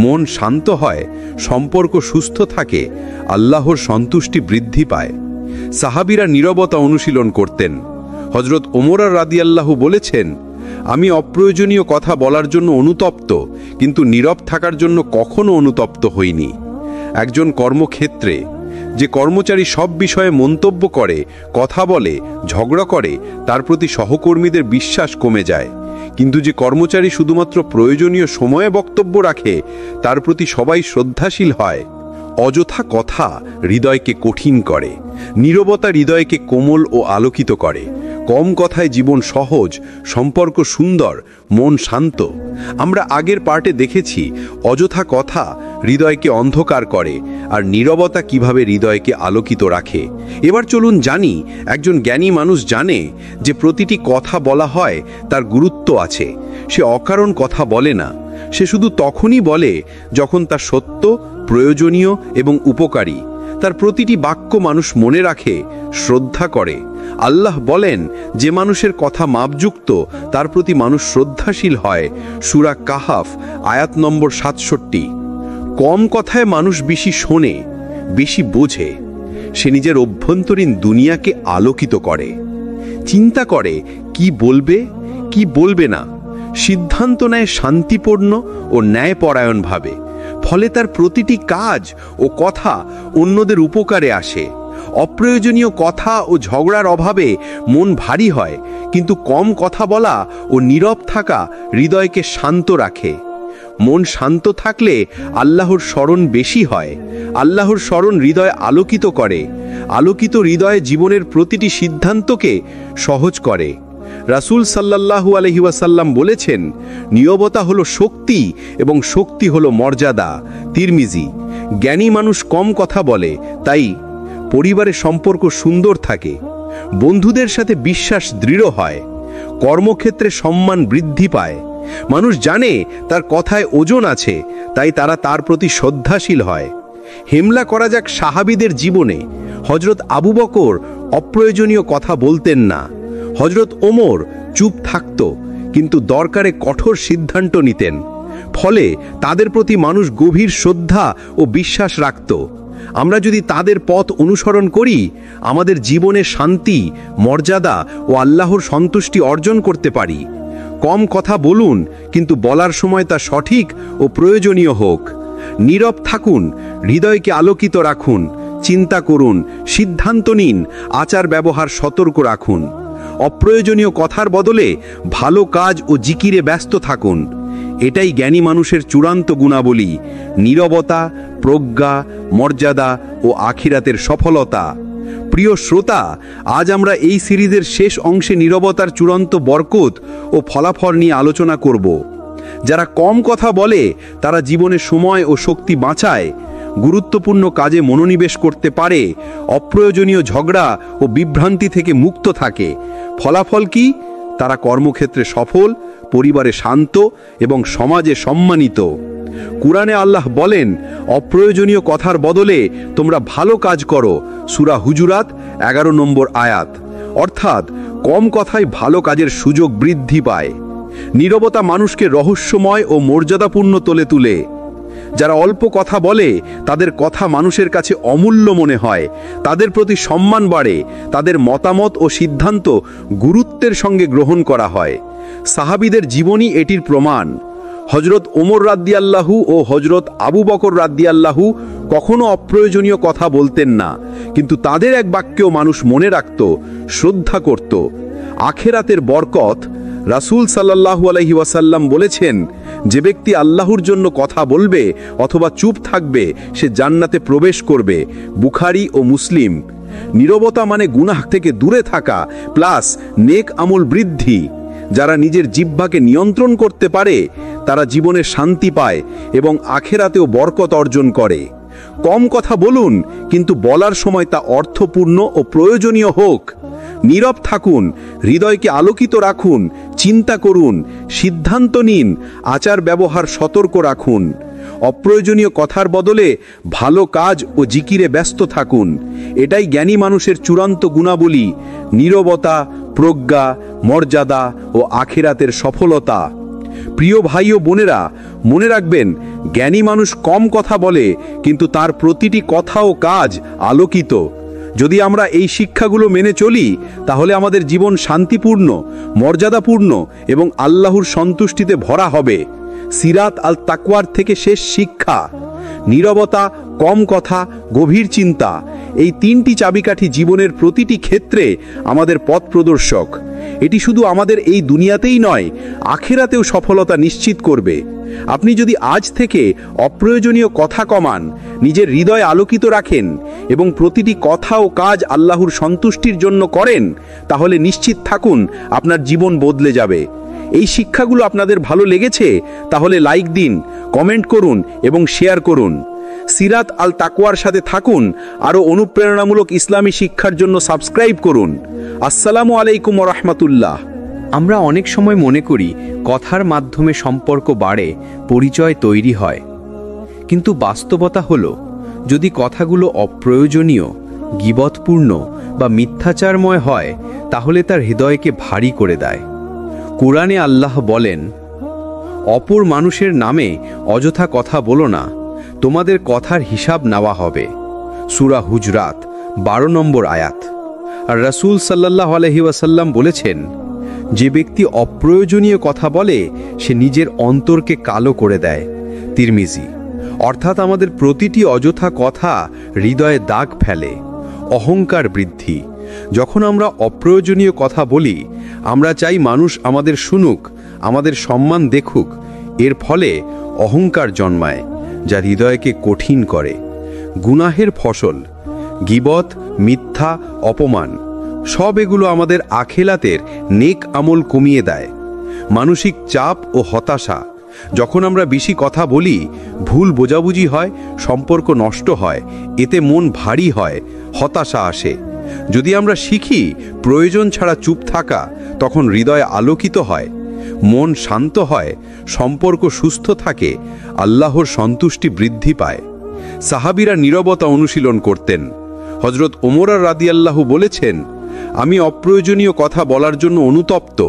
মন শান্ত হয়, সম্পর্ক সুস্থ থাকে, আল্লাহর সন্তুষ্টি বৃদ্ধি পায়। সাহাবীরা নীরবতা অনুশীলন করতেন। হযরত ওমর রাদিয়াল্লাহু বলেছেন, আমি অপ্রয়োজনীয় কথা বলার জন্য অনুতপ্ত, কিন্তু নীরব থাকার জন্য কখনো অনুতপ্ত হইনি। একজন কর্মক্ষেত্রে যে কর্মচারী সব বিষয়ে মন্তব্য করে, কথা বলে, ঝগড়া করে, তার প্রতি সহকর্মীদের বিশ্বাস কমে যায়। কিন্তু যে কর্মচারী শুধুমাত্র প্রয়োজনীয় সময়ে বক্তব্য রাখে, তার প্রতি সবাই শ্রদ্ধাশীল হয়। অযথা কথা হৃদয়কে কঠিন করে, নীরবতা হৃদয়কে কোমল ও আলোকিত করে। কম কথায় জীবন সহজ, সম্পর্ক সুন্দর, মন শান্ত। আমরা আগের পার্টে দেখেছি অযথা কথা হৃদয়কে অন্ধকার করে আর নীরবতা কিভাবে হৃদয়কে আলোকিত রাখে। এবার চলুন জানি, একজন জ্ঞানী মানুষ জানে যে প্রতিটি কথা বলা হয় তার গুরুত্ব আছে। সে অকারণ কথা বলে না, সে শুধু তখনই বলে যখন তা সত্য, প্রয়োজনীয় এবং উপকারী। তার প্রতিটি বাক্য মানুষ মনে রাখে, শ্রদ্ধা করে। আল্লাহ বলেন, যে মানুষের কথা মাপযুক্ত তার প্রতি মানুষ শ্রদ্ধাশীল হয়। সূরা কাহাফ আয়াত নম্বর 67। কম কথায় মানুষ বেশি শোনে, বেশি বোঝে। সে নিজের অভ্যন্তরীণ দুনিয়াকে আলোকিত করে, চিন্তা করে কি বলবে কি বলবে না, সিদ্ধান্ত নেয় শান্তিপূর্ণ ও ন্যায়পরায়ণভাবে। ফলে তার প্রতিটি কাজ ও কথা অন্যদের উপকারে আসে। অপ্রয়োজনীয় কথা ও ঝগড়ার অভাবে মন ভারী হয়, কিন্তু কম কথা বলা ও নীরব থাকা হৃদয়কে শান্ত রাখে। মন শান্ত থাকলে আল্লাহর স্মরণ বেশি হয়। আল্লাহর স্মরণ হৃদয় আলোকিত করে। আলোকিত হৃদয়ে জীবনের প্রতিটি সিদ্ধান্তকে সহজ করে। রাসূল সাল্লাল্লাহু আলাইহি ওয়াসাল্লাম বলেছেন, নীরবতা হলো শক্তি এবং শক্তি হলো মর্যাদা। তিরমিজি। জ্ঞানী মানুষ কম কথা বলে, তাই পরিবারের সম্পর্ক সুন্দর থাকে, বন্ধুদের সাথে বিশ্বাস দৃঢ় হয়, কর্মক্ষেত্রে সম্মান বৃদ্ধি পায়। মানুষ জানে তার কথায় ওজন আছে, তাই তারা তার প্রতি শ্রদ্ধাশীল হয়। হেমলা করা যাক সাহাবীদের জীবনে। হযরত আবু বকর অপ্রয়োজনীয় কথা বলতেন না। হযরত ওমর চুপ থাকত, কিন্তু দরকারে কঠোর সিদ্ধান্ত নিতেন। ফলে তাদের প্রতি মানুষ গভীর শ্রদ্ধা ও বিশ্বাস রাখত। আমরা যদি তাদের পথ অনুসরণ করি, আমাদের জীবনে শান্তি, মর্যাদা ও আল্লাহর সন্তুষ্টি অর্জন করতে পারি। কম কথা বলুন, কিন্তু বলার সময় তা সঠিক ও প্রয়োজনীয় হোক। নীরব থাকুন, হৃদয়কে আলোকিত রাখুন, চিন্তা করুন, সিদ্ধান্ত নিন, আচার ব্যবহার সতর্ক রাখুন। অপ্রয়োজনীয় কথার বদলে ভালো কাজ ও জিকিরে ব্যস্ত থাকুন। এটাই জ্ঞানী মানুষের চূড়ান্ত গুণাবলী: নীরবতা, প্রজ্ঞা, মর্যাদা ও আখিরাতের সফলতা। প্রিয় শ্রোতা, আজ আমরা এই সিরিজের শেষ অংশে নীরবতার চূড়ান্ত বরকত ও ফলাফল নিয়ে আলোচনা করব। যারা কম কথা বলে তারা জীবনে সময় ও শক্তি বাঁচায়, গুরুত্বপূর্ণ কাজে মনোনিবেশ করতে পারে, অপ্রয়োজনীয় ঝগড়া ও বিভ্রান্তি থেকে মুক্ত থাকে। ফলাফল কি? তারা কর্মক্ষেত্রে সফল, পরিবারে শান্ত এবং সমাজে সম্মানিত। কুরআনে আল্লাহ বলেন, অপ্রয়োজনীয় কথার বদলে তোমরা ভালো কাজ করো। সূরা হুজুরাত 11 নম্বর আয়াত। অর্থাৎ কম কথায় ভালো কাজের সুযোগ বৃদ্ধি পায়। নীরবতা মানুষকে রহস্যময় ও মর্যাদাপূর্ণ তোলে তুলে। যারা অল্প কথা বলে তাদের কথা মানুষের কাছে অমূল্য মনে হয়, তাদের প্রতি সম্মান বাড়ে, তাদের মতামত ও সিদ্ধান্ত গুরুত্বের সঙ্গে গ্রহণ করা হয়। সাহাবীদের জীবনী এটির প্রমাণ। হযরত ওমর রাদিয়াল্লাহু ও হযরত আবু বকর রাদিয়াল্লাহু কখনো অপ্রয়োজনীয় কথা বলতেন না, কিন্তু তাদের এক বাক্যেও মানুষ মনে রাখত, শ্রদ্ধা করত। আখিরাতের বরকত। রাসূল সাল্লাল্লাহু আলাইহি ওয়াসাল্লাম বলেছেন, যে ব্যক্তি আল্লাহর জন্য কথা বলবে অথবা চুপ থাকবে, সে জান্নাতে প্রবেশ করবে। বুখারী ও মুসলিম। নীরবতা মানে গুনাহ থেকে দূরে থাকা প্লাস নেক আমল বৃদ্ধি। যারা নিজের জিহ্বাকে নিয়ন্ত্রণ করতে পারে তারা জীবনে শান্তি পায় এবং আখিরাতেও বরকত অর্জন করে। কম কথা বলুন, কিন্তু বলার সময় তা অর্থপূর্ণ ও প্রয়োজনীয় হোক। নীরব থাকুন, হৃদয়কে আলোকিত রাখুন, চিন্তা করুন, সিদ্ধান্ত নিন, আচার ব্যবহার সতর্ক রাখুন। অপ্রয়োজনীয় কথার বদলে ভালো কাজ ও জিকিরে ব্যস্ত থাকুন। এটাই জ্ঞানী মানুষের চূড়ান্ত গুণাবলী: নীরবতা, প্রজ্ঞা, মর্যাদা ও আখিরাতের সফলতা। প্রিয় ভাই ও বোনেরা, মনে রাখবেন, জ্ঞানী মানুষ কম কথা বলে, কিন্তু তার প্রতিটি কথা ও কাজ আলোকিত। যদি আমরা এই শিক্ষাগুলো মেনে চলি, তাহলে আমাদের জীবন শান্তিপূর্ণ, মর্যাদাপূর্ণ এবং আল্লাহর সন্তুষ্টিতে ভরা হবে। সিরাত আল তাকওয়ার থেকে শেষ শিক্ষা: নীরবতা, কম কথা, গভীর চিন্তা। এই তিনটি চাবিকাঠি জীবনের প্রতিটি ক্ষেত্রে আমাদের পথ প্রদর্শক। এটি শুধু আমাদের এই দুনিয়াতেই নয়, আখিরাতেও সফলতা নিশ্চিত করবে। আপনি যদি আজ থেকে অপ্রয়োজনীয় কথা কমান, নিজের হৃদয় আলোকিত রাখেন এবং প্রতিটি কথা ও কাজ আল্লাহর সন্তুষ্টির জন্য করেন, তাহলে নিশ্চিত থাকুন আপনার জীবন বদলে যাবে। এই শিক্ষাগুলো আপনাদের ভালো লেগেছে? তাহলে লাইক দিন, কমেন্ট করুন এবং শেয়ার করুন। সিরাত আল তাকওয়ার সাথে থাকুন। আরও অনুপ্রেরণামূলক ইসলামী শিক্ষার জন্য সাবস্ক্রাইব করুন। আসসালামু আলাইকুম ওয়া রাহমাতুল্লাহ। আমরা অনেক সময় মনে করি কথার মাধ্যমে সম্পর্ক বাড়ে, পরিচয় তৈরি হয়। কিন্তু বাস্তবতা হলো, যদি কথাগুলো অপ্রয়োজনীয়, গীবতপূর্ণ বা মিথ্যাচারময় হয়, তাহলে তার হৃদয়কে ভারী করে দেয়। কুরআনে আল্লাহ বলেন, অপর মানুষের নামে অযথা কথা বলো না, তোমাদের কথার হিসাব নেওয়া হবে। সূরা হুজরাত 12 নম্বর আয়াত। আর রাসূল সাল্লাল্লাহু আলাইহি ওয়াসাল্লাম বলেছেন, যে ব্যক্তি অপ্রয়োজনীয় কথা বলে সে নিজের অন্তরকে কালো করে দেয়। তিরমিজি। অর্থাৎ আমাদের প্রতিটি অযথা কথা হৃদয়ে দাগ ফেলে, অহংকার বৃদ্ধি। যখন আমরা অপ্রয়োজনীয় কথা বলি, আমরা চাই মানুষ আমাদের শুনুক, আমাদের সম্মান দেখুক। এর ফলে অহংকার জন্মায়, যা হৃদয়কে কঠিন করে। গুনাহের ফসল, গীবত, মিথ্যা, অপমান, সব এগুলো আমাদের আখিরাতের নেক আমল কমিয়ে দেয়। মানসিক চাপ ও হতাশা, যখন আমরা বেশি কথা বলি, ভুল বোঝাবুঝি হয়, সম্পর্ক নষ্ট হয়, এতে মন ভারী হয়, হতাশা আসে। যদি আমরা শিখি প্রয়োজন ছাড়া চুপ থাকা, তখন হৃদয় আলোকিত হয়, মন শান্ত হয়, সম্পর্ক সুস্থ থাকে, আল্লাহর সন্তুষ্টি বৃদ্ধি পায়। সাহাবীরা নীরবতা অনুশীলন করতেন। হযরত ওমর রাদিয়াল্লাহু বলেছেন, আমি অপ্রয়োজনীয় কথা বলার জন্য অনুতপ্ত,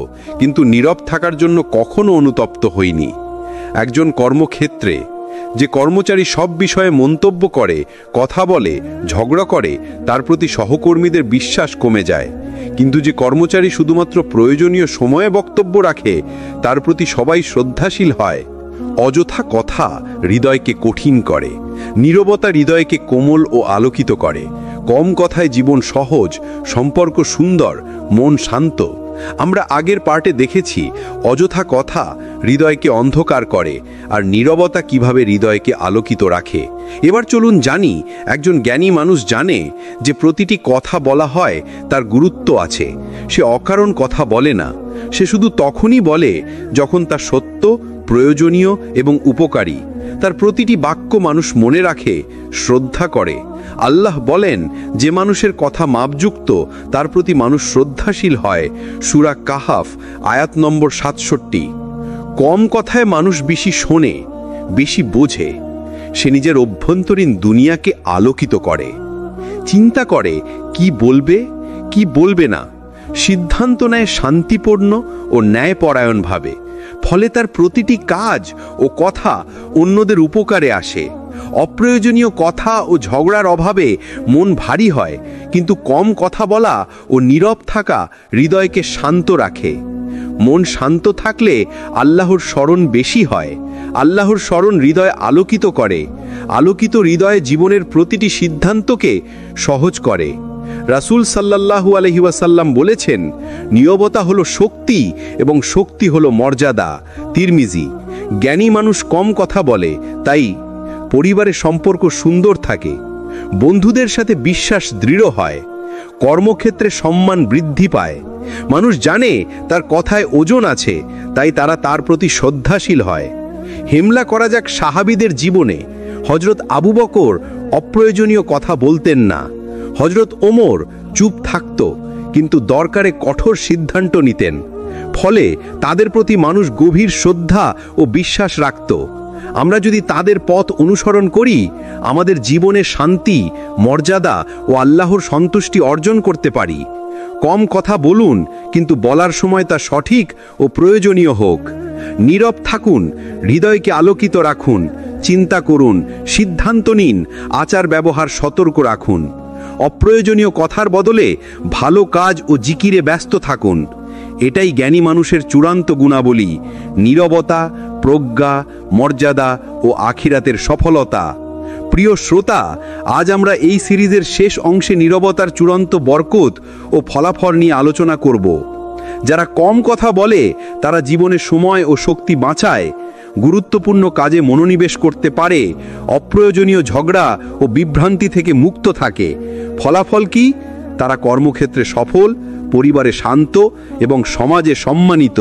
কিন্তু নীরব থাকার জন্য কখনো অনুতপ্ত হইনি। একজন কর্মক্ষেত্রে যে কর্মচারী সব বিষয়ে মন্তব্য করে, কথা বলে, ঝগড়া করে, তার প্রতি সহকর্মীদের বিশ্বাস কমে যায়। কিন্তু যে কর্মচারী শুধুমাত্র প্রয়োজনীয় সময়ে বক্তব্য রাখে, তার প্রতি সবাই শ্রদ্ধাশীল হয়। অযথা কথা হৃদয়কে কঠিন করে, নীরবতা হৃদয়কে কোমল ও আলোকিত করে। কম কথায় জীবন সহজ, সম্পর্ক সুন্দর, মন শান্ত। আমরা আগের পার্টে দেখেছি অযথা কথা হৃদয়কে অন্ধকার করে, আর নীরবতা কিভাবে হৃদয়কে আলোকিত রাখে। এবার চলুন জানি, একজন জ্ঞানী মানুষ জানে যে প্রতিটি কথা বলা হয় তার গুরুত্ব আছে। সে অকারণ কথা বলে না, সে শুধু তখনই বলে যখন তা সত্য, প্রয়োজনীয় এবং উপকারী। তার প্রতিটি বাক্য মানুষ মনে রাখে, শ্রদ্ধা করে। আল্লাহ বলেন, যে মানুষের কথা মাপযুক্ত, তার প্রতি মানুষ শ্রদ্ধাশীল হয়। সূরা কাহাফ আয়াত নম্বর 67। কম কথায় মানুষ বেশি শোনে, বেশি বোঝে। সে নিজের অভ্যন্তরীণ দুনিয়াকে আলোকিত করে, চিন্তা করে কি বলবে, কি বলবে না, সিদ্ধান্ত নেয় শান্তিপূর্ণ ও ন্যায়পরায়ণভাবে। ফলে তার প্রতিটি কাজ ও কথা অন্যদের উপকারে আসে। অপ্রয়োজনীয় কথা ও ঝগড়ার অভাবে মন ভারী হয়, কিন্তু কম কথা বলা ও নীরব থাকা হৃদয়কে শান্ত রাখে। মন শান্ত থাকলে আল্লাহর স্মরণ বেশি হয়। আল্লাহর স্মরণ হৃদয় আলোকিত করে। আলোকিত হৃদয়ে জীবনের প্রতিটি সিদ্ধান্তকে সহজ করে। রাসূল সাল্লাল্লাহু আলাইহি ওয়াসাল্লাম বলেছেন, নীরবতা হলো শক্তি এবং শক্তি হলো মর্যাদা। তিরমিজি। জ্ঞানী মানুষ কম কথা বলে, তাই পরিবারের সম্পর্ক সুন্দর থাকে, বন্ধুদের সাথে বিশ্বাস দৃঢ় হয়, কর্মক্ষেত্রে সম্মান বৃদ্ধি পায়। মানুষ জানে তার কথায় ওজন আছে, তাই তারা তার প্রতি শ্রদ্ধাশীল হয়। হেমলা করা যাক সাহাবীদের জীবনে। হযরত আবু বকর অপ্রয়োজনীয় কথা বলতেন না। হযরত ওমর চুপ থাকত, কিন্তু দরকারে কঠোর সিদ্ধান্ত নিতেন। ফলে তাদের প্রতি মানুষ গভীর শ্রদ্ধা ও বিশ্বাস রাখত। আমরা যদি তাদের পথ অনুসরণ করি, আমাদের জীবনে শান্তি, মর্যাদা ও আল্লাহর সন্তুষ্টি অর্জন করতে পারি। কম কথা বলুন, কিন্তু বলার সময় তা সঠিক ও প্রয়োজনীয় হোক। নীরব থাকুন, হৃদয়কে আলোকিত রাখুন, চিন্তা করুন, সিদ্ধান্ত নিন, আচার ব্যবহার সতর্ক রাখুন। অপ্রয়োজনীয় কথার বদলে ভালো কাজ ও জিকিরে ব্যস্ত থাকুন। এটাই জ্ঞানী মানুষের চূড়ান্ত গুণাবলী: নীরবতা, প্রজ্ঞা, মর্যাদা ও আখিরাতের সফলতা। প্রিয় শ্রোতা, আজ আমরা এই সিরিজের শেষ অংশে নীরবতার চূড়ান্ত বরকত ও ফলাফল নিয়ে আলোচনা করব। যারা কম কথা বলে তারা জীবনে সময় ও শক্তি বাঁচায়, গুরুত্বপূর্ণ কাজে মনোনিবেশ করতে পারে, অপ্রয়োজনীয় ঝগড়া ও বিভ্রান্তি থেকে মুক্ত থাকে। ফলাফল কি? তারা কর্মক্ষেত্রে সফল, পরিবারে শান্ত এবং সমাজে সম্মানিত।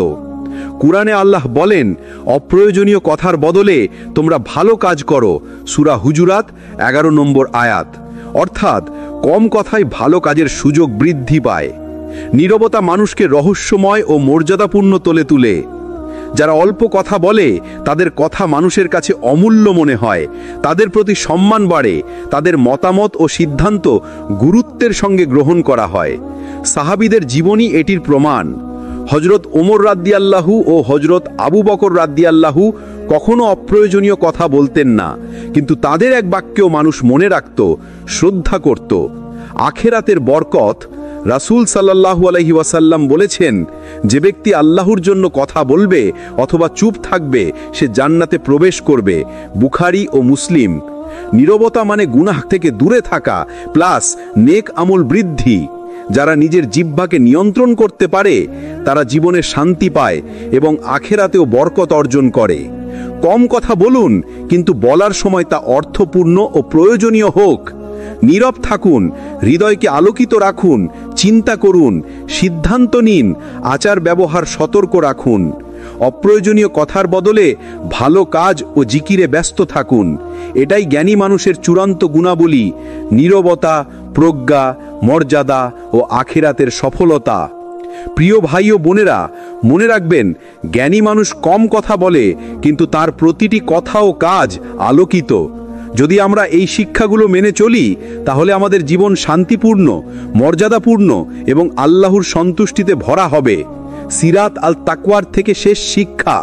কুরআনে আল্লাহ বলেন, অপ্রয়োজনীয় কথার বদলে তোমরা ভালো কাজ করো। সূরা হুজুরাত 11 নম্বর আয়াত। অর্থাৎ কম কথায় ভালো কাজের সুযোগ বৃদ্ধি পায়। নীরবতা মানুষকে রহস্যময় ও মর্যাদাপূর্ণ তুলে। যারা অল্প কথা বলে তাদের কথা মানুষের কাছে অমূল্য মনে হয়, তাদের প্রতি সম্মান বাড়ে, তাদের মতামত ও সিদ্ধান্ত গুরুত্বের সঙ্গে গ্রহণ করা হয়। সাহাবীদের জীবনী এটির প্রমাণ। হযরত ওমর রাদিয়াল্লাহু ও হযরত আবু বকর রাদিয়াল্লাহু কখনো অপ্রয়োজনীয় কথা বলতেন না, কিন্তু তাদের এক বাক্যেও মানুষ মনে রাখত, শ্রদ্ধা করত। আখিরাতের বরকত, রাসূল সাল্লাল্লাহু আলাইহি ওয়াসাল্লাম বলেছেন, যে ব্যক্তি আল্লাহর জন্য কথা বলবে অথবা চুপ থাকবে সে জান্নাতে প্রবেশ করবে। বুখারী ও মুসলিম। নীরবতা মানে গুনাহ থেকে দূরে থাকা প্লাস নেক আমল বৃদ্ধি। যারা নিজের জিহ্বাকে নিয়ন্ত্রণ করতে পারে তারা জীবনে শান্তি পায় এবং আখেরাতেও বরকত অর্জন করে। কম কথা বলুন, কিন্তু বলার সময় তা অর্থপূর্ণ ও প্রয়োজনীয় হোক। নীরব থাকুন, হৃদয়কে আলোকিত রাখুন, চিন্তা করুন, সিদ্ধান্ত নিন, আচার ব্যবহার সতর্ক রাখুন। অপ্রয়োজনীয় কথার বদলে ভালো কাজ ও জিকিরে ব্যস্ত থাকুন। এটাই জ্ঞানী মানুষের চূড়ান্ত গুণাবলী, নীরবতা, প্রজ্ঞা, মর্যাদা ও আখিরাতের সফলতা। প্রিয় ভাই ও বোনেরা, মনে রাখবেন, জ্ঞানী মানুষ কম কথা বলে, কিন্তু তার প্রতিটি কথা ও কাজ আলোকিত। যদি আমরা এই শিক্ষাগুলো মেনে চলি তাহলে আমাদের জীবন শান্তিপূর্ণ, মর্যাদাপূর্ণ এবং আল্লাহর সন্তুষ্টিতে ভরা হবে। সিরাত আল তাকওয়ার থেকে শেষ শিক্ষা: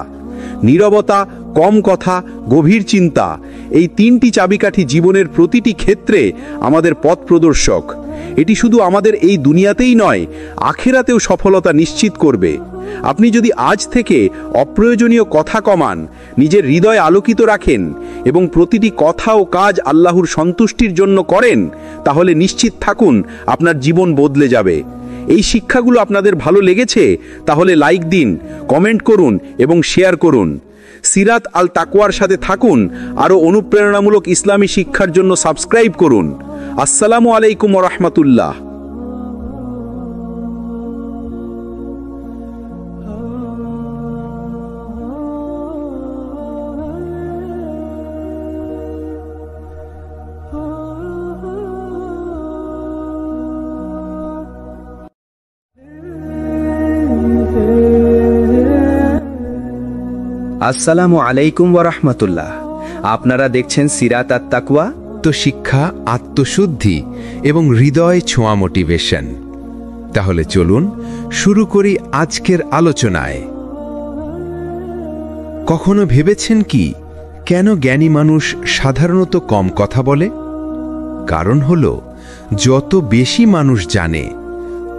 নীরবতা, কম কথা, গভীর চিন্তা। এই তিনটি চাবিকাঠি জীবনের প্রতিটি ক্ষেত্রে আমাদের পথ প্রদর্শক। এটি শুধু আমাদের এই দুনিয়াতেই নয়, আখিরাতেও সফলতা নিশ্চিত করবে। আপনি যদি আজ থেকে অপ্রয়োজনীয় কথা কমান, নিজের হৃদয় আলোকিত রাখেন এবং প্রতিটি কথা ও কাজ আল্লাহর সন্তুষ্টির জন্য করেন, তাহলে নিশ্চিত থাকুন আপনার জীবন বদলে যাবে। এই শিক্ষাগুলো আপনাদের ভালো লেগেছে? তাহলে লাইক দিন, কমেন্ট করুন এবং শেয়ার করুন। সিরাত আল তাকওয়ার সাথে থাকুন। আরও অনুপ্রেরণামূলক ইসলামী শিক্ষার জন্য সাবস্ক্রাইব করুন। আসসালামু আলাইকুম ওয়া রাহমাতুল্লাহ। আসসালামু আলাইকুম ওয়া রাহমাতুল্লাহ। আপনারা দেখছেন সিরাত আত তাকওয়া। তো শিক্ষা, আত্মশুদ্ধি এবং হৃদয় ছোঁয়া মোটিভেশন। তাহলে চলুন শুরু করি আজকের আলোচনায়। কখনো ভেবেছেন কি কেন জ্ঞানী মানুষ সাধারণত কম কথা বলে? কারণ হলো, যত বেশি মানুষ জানে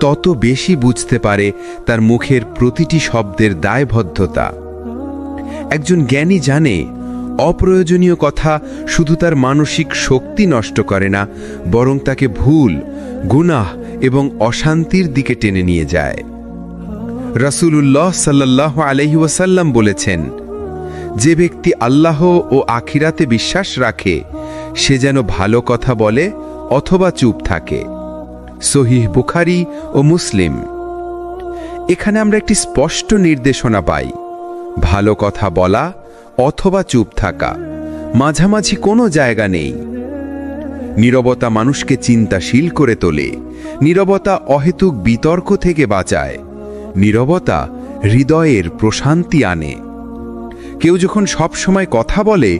তত বেশি বুঝতে পারে তার মুখের প্রতিটি শব্দের দায়বদ্ধতা। একজন জ্ঞানী জানে অপ্রয়োজনীয় কথা শুধু তার মানসিক শক্তি নষ্ট করে না, বরং তাকে ভুল, গুনাহ এবং অশান্তির দিকে টেনে নিয়ে যায়। রাসূলুল্লাহ সাল্লাল্লাহু আলাইহি ওয়াসাল্লাম বলেছেন, যে ব্যক্তি আল্লাহ ও আখিরাতে বিশ্বাস রাখে সে যেন ভালো কথা বলে অথবা চুপ থাকে। সহিহ বুখারী ও মুসলিম। এখানে আমরা একটি স্পষ্ট নির্দেশনা পাই: ভালো কথা বলা অথবা চুপ থাকা, মাঝামাঝি কোনো জায়গা নেই। নীরবতা মানুষকে চিন্তাশীল করে তোলে। নীরবতা অহেতুক বিতর্ক থেকে বাঁচায়। নীরবতা হৃদয়ের প্রশান্তি আনে। কেউ যখন সব সময় কথা বলে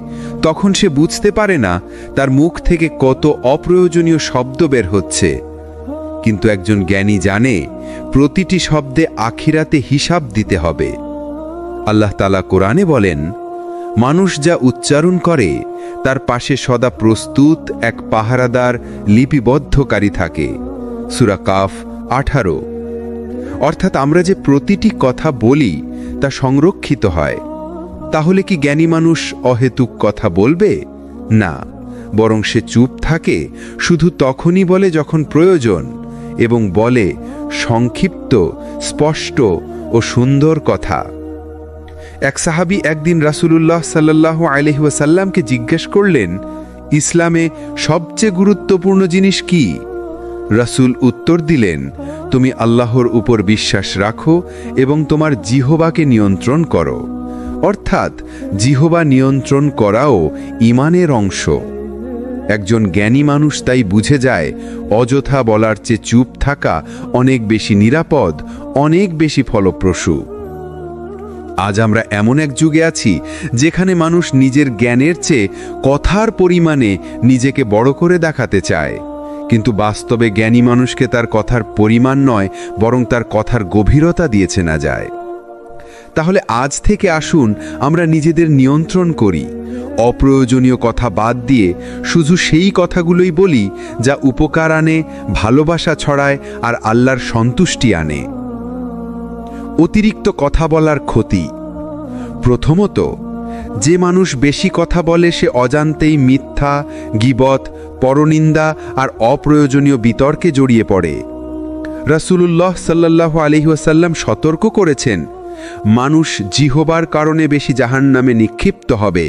তখন সে বুঝতে পারে না তার মুখ থেকে কত অপ্রয়োজনীয় শব্দ বের হচ্ছে। কিন্তু একজন জ্ঞানী জানে প্রতিটি শব্দে আখিরাতে হিসাব দিতে হবে। আল্লাহ তাআলা কোরআনে বলেন, মানুষ যা উচ্চারণ করে তার পাশে সদা প্রস্তুত এক পাহারাদার লিপিবদ্ধকারী থাকে। সূরা কাফ 18। অর্থাৎ আমরা যে প্রতিটি কথা বলি তা সংরক্ষিত হয়। তাহলে কি জ্ঞানী মানুষ অহেতুক কথা বলবে? না, বরং সে চুপ থাকে, শুধু তখনই বলে যখন প্রয়োজন, এবং বলে সংক্ষিপ্ত, স্পষ্ট ও সুন্দর কথা। এক সাহাবী একদিন রাসূলুল্লাহ সাল্লাল্লাহু আলাইহি ওয়াসাল্লামকে জিজ্ঞেস করলেন, ইসলামে সবচেয়ে গুরুত্বপূর্ণ জিনিস কি? রাসূল উত্তর দিলেন, তুমি আল্লাহর উপর বিশ্বাস রাখো এবং তোমার জিহ্বাকে নিয়ন্ত্রণ করো। অর্থাৎ জিহ্বা নিয়ন্ত্রণ করাও ঈমানের অংশ। একজন জ্ঞানী মানুষ তাই বুঝে যায় অযথা বলার চেয়ে চুপ থাকা অনেক বেশি নিরাপদ, অনেক বেশি ফলপ্রসূ। আজ আমরা এমন এক যুগে আছি যেখানে মানুষ নিজের জ্ঞানের চেয়ে কথার পরিমাণে নিজেকে বড় করে দেখাতে চায়, কিন্তু বাস্তবে জ্ঞানী মানুষকে তার কথার পরিমাণ নয়, বরং তার কথার গভীরতা দিয়ে চেনা যায়। তাহলে আজ থেকে আসুন আমরা নিজেদের নিয়ন্ত্রণ করি, অপ্রয়োজনীয় কথা বাদ দিয়ে শুধু সেই কথাগুলোই বলি যা উপকার আনে, ভালোবাসা ছড়ায় আর আল্লাহর সন্তুষ্টি আনে। অতিরিক্ত কথা বলার ক্ষতি। প্রথমত, যে মানুষ বেশি কথা বলে সে অজান্তেই মিথ্যা, গীবত, পরনিন্দা আর অপ্রয়োজনীয় বিতর্কে জড়িয়ে পড়ে। রাসূলুল্লাহ সাল্লাল্লাহু আলাইহি ওয়াসাল্লাম সতর্ক করেছেন, মানুষ জিহবার কারণে বেশি জাহান্নামে নিক্ষিপ্ত হবে।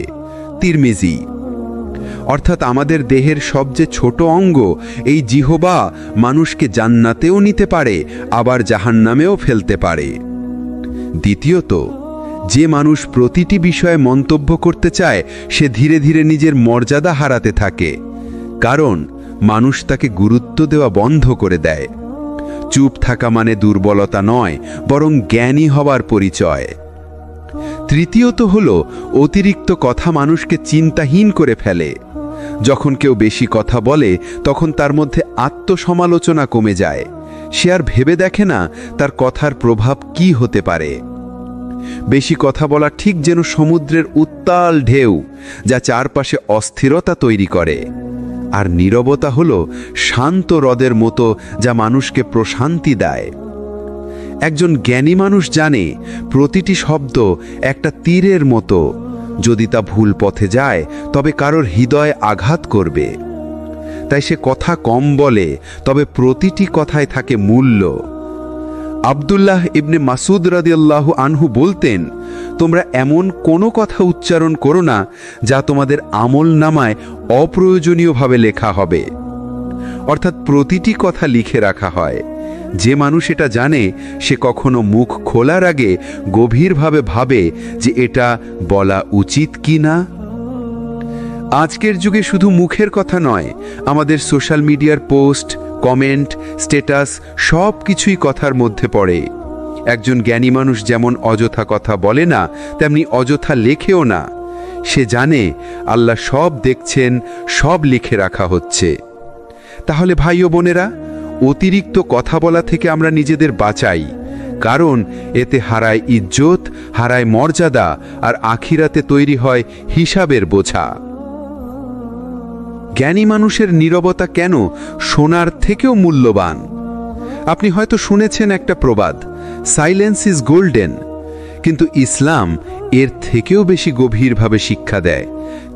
তিরমিজি। অর্থাৎ আমাদের দেহের সবচেয়ে ছোট অঙ্গ এই জিহবা মানুষকে জান্নাতেও নিতে পারে, আবার জাহান্নামেও ফেলতে পারে। দ্বিতীয়ত, যে মানুষ প্রতিটি বিষয়ে মন্তব্য করতে চায় সে ধীরে ধীরে নিজের মর্যাদা হারাতে থাকে, কারণ মানুষ তাকে গুরুত্ব দেওয়া বন্ধ করে দেয়। চুপ থাকা মানে দুর্বলতা নয়, বরং জ্ঞানী হবার পরিচয়। তৃতীয়ত হল, অতিরিক্ত কথা মানুষকে চিন্তাহীন করে ফেলে। যখন কেউ বেশি কথা বলে তখন তার মধ্যে আত্মসমালোচনা কমে যায়। সে আর ভেবে দেখে না তার কথার প্রভাব কি হতে পারে। বেশি কথা বলা ঠিক যেন সমুদ্রের উত্তাল ঢেউ, যা চারপাশে অস্থিরতা তৈরি করে। আর নীরবতা হল শান্ত হ্রদের মতো, যা মানুষকে প্রশান্তি দেয়। একজন জ্ঞানী মানুষ জানে প্রতিটি শব্দ একটা তীরের মতো, যদি তা ভুল পথে যায় তবে কারোর হৃদয়ে আঘাত করবে। তাই সে কথা কম বলে, তবে প্রতিটি কথায় থাকে মূল্য। আব্দুল্লাহ ইবনে মাসুদ রাদিয়াল্লাহু আনহু বলতেন, তোমরা এমন কোনো কথা উচ্চারণ করো না যা তোমাদের আমল নামায় অপ্রয়োজনীয়ভাবে লেখা হবে। অর্থাৎ প্রতিটি কথা লিখে রাখা হয়। যে মানুষ এটা জানে সে কখনো মুখ খোলার আগে গভীরভাবে ভাবে যে এটা বলা উচিত কি না। আজকের যুগে শুধু মুখের কথা নয়, আমাদের সোশ্যাল মিডিয়ার পোস্ট, কমেন্ট, স্ট্যাটাস সব কিছুই কথার মধ্যে পড়ে। একজন জ্ঞানী মানুষ যেমন অযথা কথা বলে না, তেমনি অযথা লেখেও না। সে জানে আল্লাহ সব দেখছেন, সব লিখে রাখা হচ্ছে। তাহলে ভাই ও বোনেরা, অতিরিক্ত কথা বলা থেকে আমরা নিজেদের বাঁচাই, কারণ এতে হারায় ইজ্জত, হারায় মর্যাদা, আর আখিরাতে তৈরি হয় হিসাবের বোঝা। জ্ঞানী মানুষের নীরবতা কেন সোনার থেকেও মূল্যবান? আপনি হয়তো শুনেছেন একটা প্রবাদ, সাইলেন্স ইজ গোল্ডেন। কিন্তু ইসলাম এর থেকেও বেশি গভীরভাবে শিক্ষা দেয়,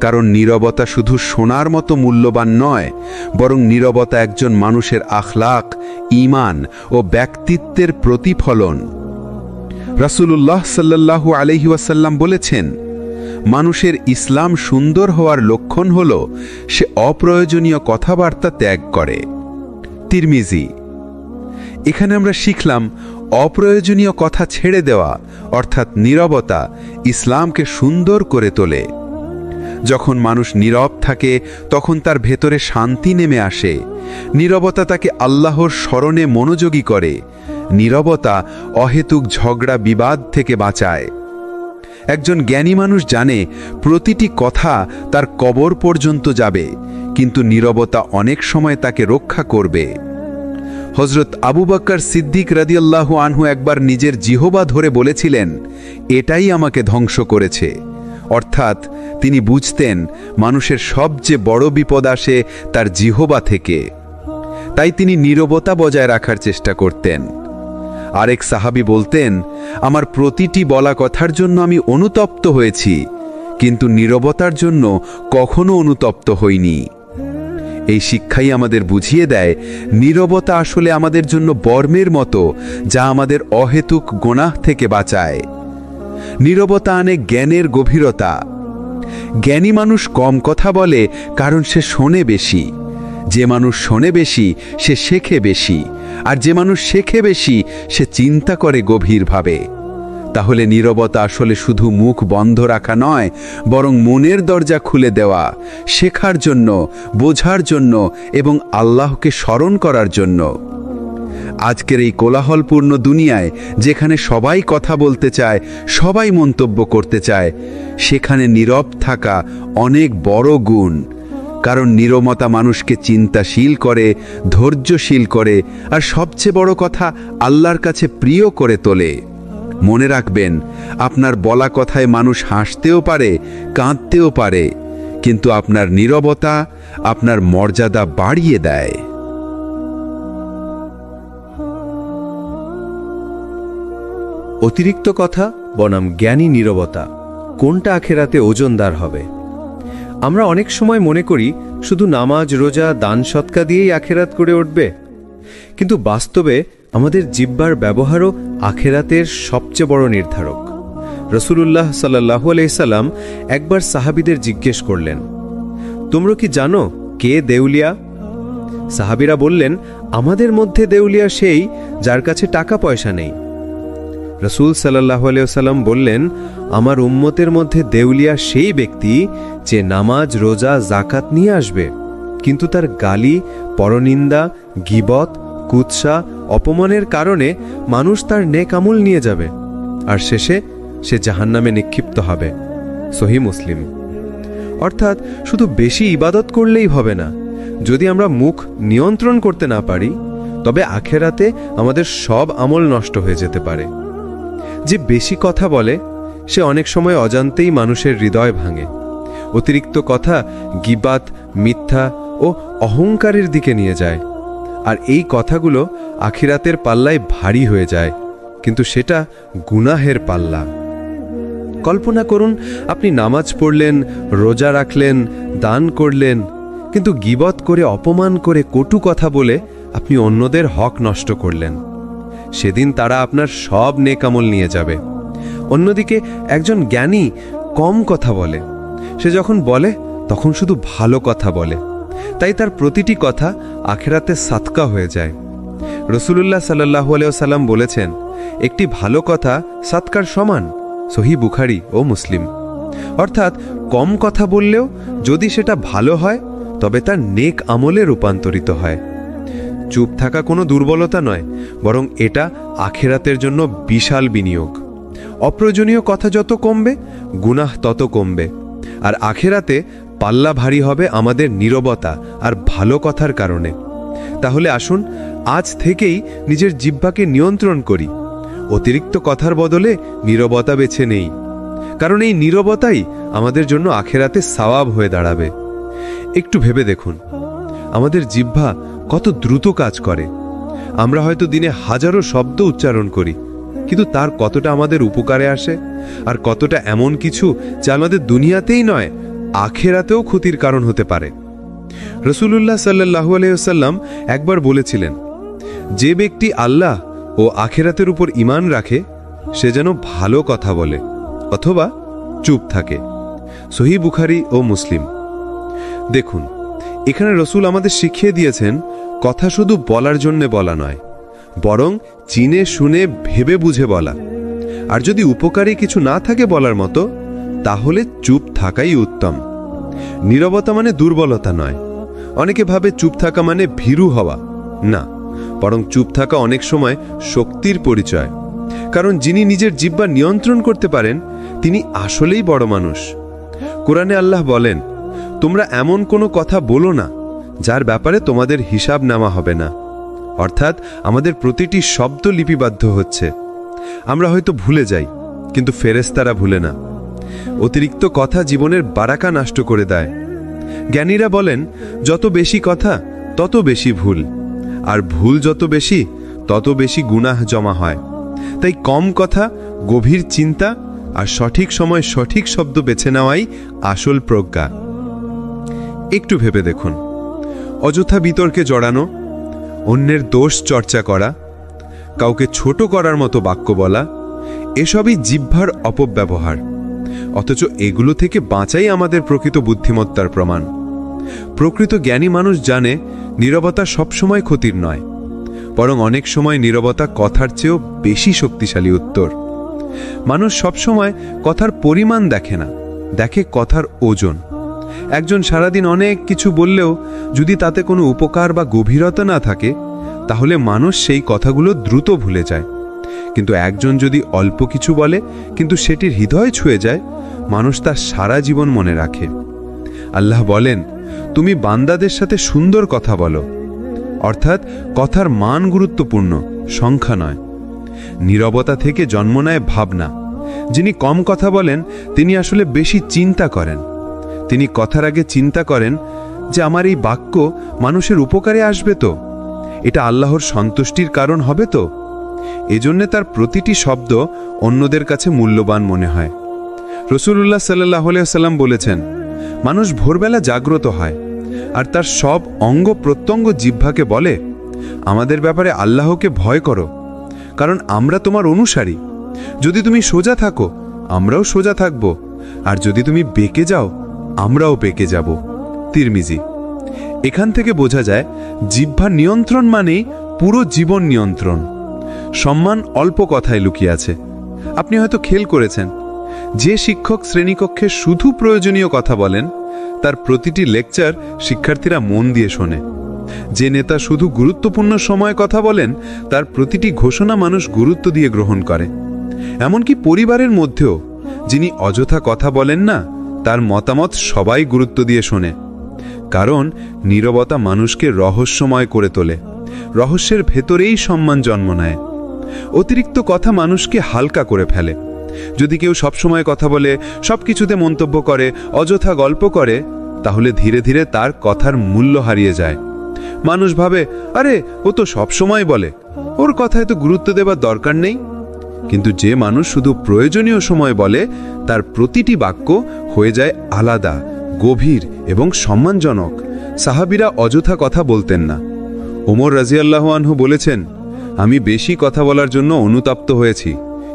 কারণ নীরবতা শুধু সোনার মতো মূল্যবান নয়, বরং নীরবতা একজন মানুষের আখলাক, ঈমান ও ব্যক্তিত্বের প্রতিফলন। রাসূলুল্লাহ সাল্লাল্লাহু আলাইহি ওয়াসাল্লাম বলেছেন, মানুষের ইসলাম সুন্দর হওয়ার লক্ষণ হল সে অপ্রয়োজনীয় কথাবার্তা ত্যাগ করে। তিরমিজি। এখানে আমরা শিখলাম অপ্রয়োজনীয় কথা ছেড়ে দেওয়া অর্থাৎ নীরবতা ইসলামকে সুন্দর করে তোলে। যখন মানুষ নীরব থাকে তখন তার ভেতরে শান্তি নেমে আসে। নীরবতা তাকে আল্লাহর স্মরণে মনোযোগী করে। নীরবতা অহেতুক ঝগড়া বিবাদ থেকে বাঁচায়। একজন জ্ঞানী মানুষ জানে প্রতিটি কথা তার কবর পর্যন্ত যাবে, কিন্তু নীরবতা অনেক সময় তাকে রক্ষা করবে। হযরত আবু বকর সিদ্দিক রাদিয়াল্লাহু আনহু একবার নিজের জিহবা ধরে বলেছিলেন, এটাই আমাকে ধ্বংস করেছে। অর্থাৎ তিনি বুঝতেন মানুষের সবচেয়ে বড় বিপদ আসে তার জিহবা থেকে। তাই তিনি নীরবতা বজায় রাখার চেষ্টা করতেন। আরেক সাহাবী বলতেন, আমার প্রতিটি বলা কথার জন্য আমি অনুতপ্ত হয়েছি, কিন্তু নীরবতার জন্য কখনো অনুতপ্ত হইনি। এই শিক্ষাই আমাদের বুঝিয়ে দেয় নীরবতা আসলে আমাদের জন্য বর্মের মতো, যা আমাদের অহেতুক গুনাহ থেকে বাঁচায়। নীরবতা আনে জ্ঞানের গভীরতা। জ্ঞানী মানুষ কম কথা বলে কারণ সে শোনে বেশি। যে মানুষ শোনে বেশি সে শেখে বেশি, আর যে মানুষ শেখে বেশি সে চিন্তা করে গভীরভাবে। তাহলে নীরবতা আসলে শুধু মুখ বন্ধ রাখা নয়, বরং মনের দরজা খুলে দেওয়া, শেখার জন্য, বোঝার জন্য এবং আল্লাহকে স্মরণ করার জন্য। আজকের এই কোলাহলপূর্ণ দুনিয়ায় যেখানে সবাই কথা বলতে চায়, সবাই মন্তব্য করতে চায়, সেখানে নীরব থাকা অনেক বড় গুণ। কারণ নীরবতা মানুষকে চিন্তাশীল করে, ধৈর্যশীল করে, আর সবচেয়ে বড় কথা আল্লাহর কাছে প্রিয় করে তোলে। মনে রাখবেন, আপনার বলা কথায় মানুষ হাসতেও পারে, কাঁদতেও পারে, কিন্তু আপনার নীরবতা আপনার মর্যাদা বাড়িয়ে দেয়। অতিরিক্ত কথা বনাম জ্ঞানী নীরবতা, কোনটা আখেরাতে ওজনদার হবে? আমরা অনেক সময় মনে করি শুধু নামাজ, রোজা, দান সৎকা দিয়েই আখেরাত করে উঠবে, কিন্তু বাস্তবে আমাদের জিহ্বার ব্যবহারও আখেরাতের সবচেয়ে বড় নির্ধারক। রাসূলুল্লাহ সাল্লাল্লাহু আলাইহি সাল্লাম একবার সাহাবীদের জিজ্ঞেস করলেন, তোমরা কি জানো কে দেউলিয়া? সাহাবীরা বললেন, আমাদের মধ্যে দেউলিয়া সেই যার কাছে টাকা পয়সা নেই। রাসূল সাল্লাল্লাহু আলাইহি ওয়াসাল্লাম বললেন, আমার উম্মতের মধ্যে দেউলিয়া সেই ব্যক্তি যে নামাজ, রোজা, যাকাত নিয়ে আসবে, কিন্তু তার গালি, পরনিন্দা, গীবত, কুৎসা, অপমানের কারণে মানুষ তার নেক আমল নিয়ে যাবে, আর শেষে সে জাহান্নামে নিক্ষিপ্ত হবে। সহিহ মুসলিম। অর্থাৎ শুধু বেশি ইবাদত করলেই হবে না, যদি আমরা মুখ নিয়ন্ত্রণ করতে না পারি, তবে আখেরাতে আমাদের সব আমল নষ্ট হয়ে যেতে পারে। যে বেশি কথা বলে সে অনেক সময় অজান্তেই মানুষের হৃদয় ভাঙে। অতিরিক্ত কথা গীবাত, মিথ্যা ও অহংকারের দিকে নিয়ে যায়, আর এই কথাগুলো আখিরাতের পাল্লায় ভারী হয়ে যায়, কিন্তু সেটা গুনাহের পাল্লা। কল্পনা করুন, আপনি নামাজ পড়লেন, রোজা রাখলেন, দান করলেন, কিন্তু গীবত করে, অপমান করে, কটু কথা বলে আপনি অন্যদের হক নষ্ট করলেন। সেদিন তারা আপনার সব নেক আমল নিয়ে যাবে। অন্যদিকে একজন জ্ঞানী কম কথা বলে, সে যখন বলে তখন শুধু ভালো কথা বলে, তাই তার প্রতিটি কথা আখেরাতে সাদকা হয়ে যায়। রাসূলুল্লাহ সাল্লাল্লাহু আলাইহি ওয়াসাল্লাম বলেছেন, একটি ভালো কথা সাদকার সমান। সহিহ বুখারী ও মুসলিম। অর্থাৎ কম কথা বললেও যদি সেটা ভালো হয়, তবে তার নেক আমলে রূপান্তরিত হয়। চুপ থাকা কোনো দুর্বলতা নয়, বরং এটা আখেরাতের জন্য বিশাল বিনিয়োগ। অপ্রয়োজনীয় কথা যত কমবে, গুনাহ তত কমবে, আর আখেরাতে পাল্লা ভারী হবে আমাদের নীরবতা আর ভালো কথার কারণে। তাহলে আসুন আজ থেকেই নিজের জিহ্বাকে নিয়ন্ত্রণ করি, অতিরিক্ত কথার বদলে নীরবতা বেছে নেই, কারণ এই নীরবতাই আমাদের জন্য আখেরাতে সওয়াব হয়ে দাঁড়াবে। একটু ভেবে দেখুন, আমাদের জিহ্বা কত দ্রুত কাজ করে। আমরা হয়তো দিনে হাজারো শব্দ উচ্চারণ করি, কিন্তু তার কতটা আমাদের উপকারে আসে, আর কতটা এমন কিছু যা আমাদের দুনিয়াতেই নয় আখেরাতেও ক্ষতির কারণ হতে পারে। রাসূলুল্লাহ সাল্লাল্লাহু আলাইহি ওয়াসাল্লাম একবার বলেছিলেন, যে ব্যক্তি আল্লাহ ও আখেরাতের উপর ঈমান রাখে সে যেন ভালো কথা বলে অথবা চুপ থাকে। সহিহ বুখারী ও মুসলিম। দেখুন, এখানে রাসূল আমাদের শিখিয়ে দিয়েছেন, কথা শুধু বলার জন্য বলা নয়, বরং চিনে শুনে ভেবে বুঝে বলা। আর যদি উপকারী কিছু না থাকে বলার মতো, তাহলে চুপ থাকাই উত্তম। নীরবতা মানে দুর্বলতা নয়। অনেকে ভাবে চুপ থাকা মানে ভীরু হওয়া। না, বরং চুপ থাকা অনেক সময় শক্তির পরিচয়। কারণ যিনি নিজের জিহ্বা নিয়ন্ত্রণ করতে পারেন, তিনি আসলেই বড় মানুষ। কোরআনে আল্লাহ বলেন, তোমরা এমন কোনো কথা বলো না যার ব্যাপারে তোমাদের হিসাব নেওয়া হবে না। অর্থাৎ আমাদের প্রতিটি শব্দ লিপিবদ্ধ হচ্ছে। আমরা হয়তো ভুলে যাই, কিন্তু ফেরেশতারা ভুলে না। অতিরিক্ত কথা জীবনের বারাকা নষ্ট করে দেয়। জ্ঞানীরা বলেন, যত বেশি কথা তত বেশি ভুল, আর ভুল যত বেশি তত বেশি গুনাহ জমা হয়। তাই কম কথা, গভীর চিন্তা আর সঠিক সময় সঠিক শব্দ বেছে নেওয়াই আসল প্রজ্ঞা। একটু ভেবে দেখুন, অযথা বিতর্কে জড়ানো, অন্যের দোষ চর্চা করা, কাউকে ছোট করার মতো বাক্য বলা, এসবই জিহ্বার অপব্যবহার। অথচ এগুলো থেকে বাঁচাই আমাদের প্রকৃত বুদ্ধিমত্তার প্রমাণ। প্রকৃত জ্ঞানী মানুষ জানে, নীরবতা সবসময় ক্ষতির নয়, বরং অনেক সময় নীরবতা কথার চেয়েও বেশি শক্তিশালী উত্তর। মানুষ সবসময় কথার পরিমাণ দেখে না, দেখে কথার ওজন। একজন সারাদিন অনেক কিছু বললেও যদি তাতে কোনো উপকার বা গভীরতা না থাকে, তাহলে মানুষ সেই কথাগুলো দ্রুত ভুলে যায়। কিন্তু একজন যদি অল্প কিছু বলে কিন্তু সেটির হৃদয় ছুঁয়ে যায়, মানুষ তা সারা জীবন মনে রাখে। আল্লাহ বলেন, তুমি বান্দাদের সাথে সুন্দর কথা বলো। অর্থাৎ কথার মান গুরুত্বপূর্ণ, সংখ্যা নয়। নীরবতা থেকে জন্ম নেয় ভাবনা। যিনি কম কথা বলেন তিনি আসলে বেশি চিন্তা করেন। তিনি কথার আগে চিন্তা করেন যে আমার এই বাক্য মানুষের উপকারে আসবে তো, এটা আল্লাহর সন্তুষ্টির কারণ হবে তো। এজন্যে তার প্রতিটি শব্দ অন্যদের কাছে মূল্যবান মনে হয়। রাসূলুল্লাহ সাল্লাল্লাহু আলাইহি ওয়াসাল্লাম বলেছেন, মানুষ ভোরবেলা জাগ্রত হয় আর তার সব অঙ্গ প্রত্যঙ্গ জিহ্বাকে বলে, আমাদের ব্যাপারে আল্লাহকে ভয় করো, কারণ আমরা তোমার অনুসারী। যদি তুমি সোজা থাকো আমরাও সোজা থাকব, আর যদি তুমি বেঁকে যাও আমরাও বেঁকে যাব। তিরমিজি। এখান থেকে বোঝা যায় জিহ্বা নিয়ন্ত্রণ মানেই পুরো জীবন নিয়ন্ত্রণ। সম্মান অল্প কথায় লুকিয়ে আছে। আপনি হয়তো খেয়াল করেছেন, যে শিক্ষক শ্রেণীকক্ষে শুধু প্রয়োজনীয় কথা বলেন তার প্রতিটি লেকচার শিক্ষার্থীরা মন দিয়ে শোনে। যে নেতা শুধু গুরুত্বপূর্ণ সময়ে কথা বলেন তার প্রতিটি ঘোষণা মানুষ গুরুত্ব দিয়ে গ্রহণ করে। এমনকি পরিবারের মধ্যেও যিনি অযথা কথা বলেন না তার মতামত সবাই গুরুত্ব দিয়ে শোনে। কারণ নীরবতা মানুষকে রহস্যময় করে তোলে। রহস্যের ভেতরেই সম্মান জন্ম নেয়। অতিরিক্ত কথা মানুষকে হালকা করে ফেলে। যদি কেউ সবসময় কথা বলে, সবকিছুতে মন্তব্য করে, অযথা গল্প করে, তাহলে ধীরে ধীরে তার কথার মূল্য হারিয়ে যায়। মানুষ ভাবে, আরে ও তো সবসময় বলে, ওর কথায় তো গুরুত্ব দেবার দরকার নেই। কিন্তু যে মানুষ শুধু প্রয়োজনীয় সময় বলে তার প্রতিটি বাক্য হয়ে যায় আলাদা, গভীর এবং সম্মানজনক। সাহাবীরা অযথা কথা বলতেন না। ওমর রাদিয়াল্লাহু আনহু বলেছেন, আমি বেশি কথা বলার জন্য অনুতপ্ত হয়েছি,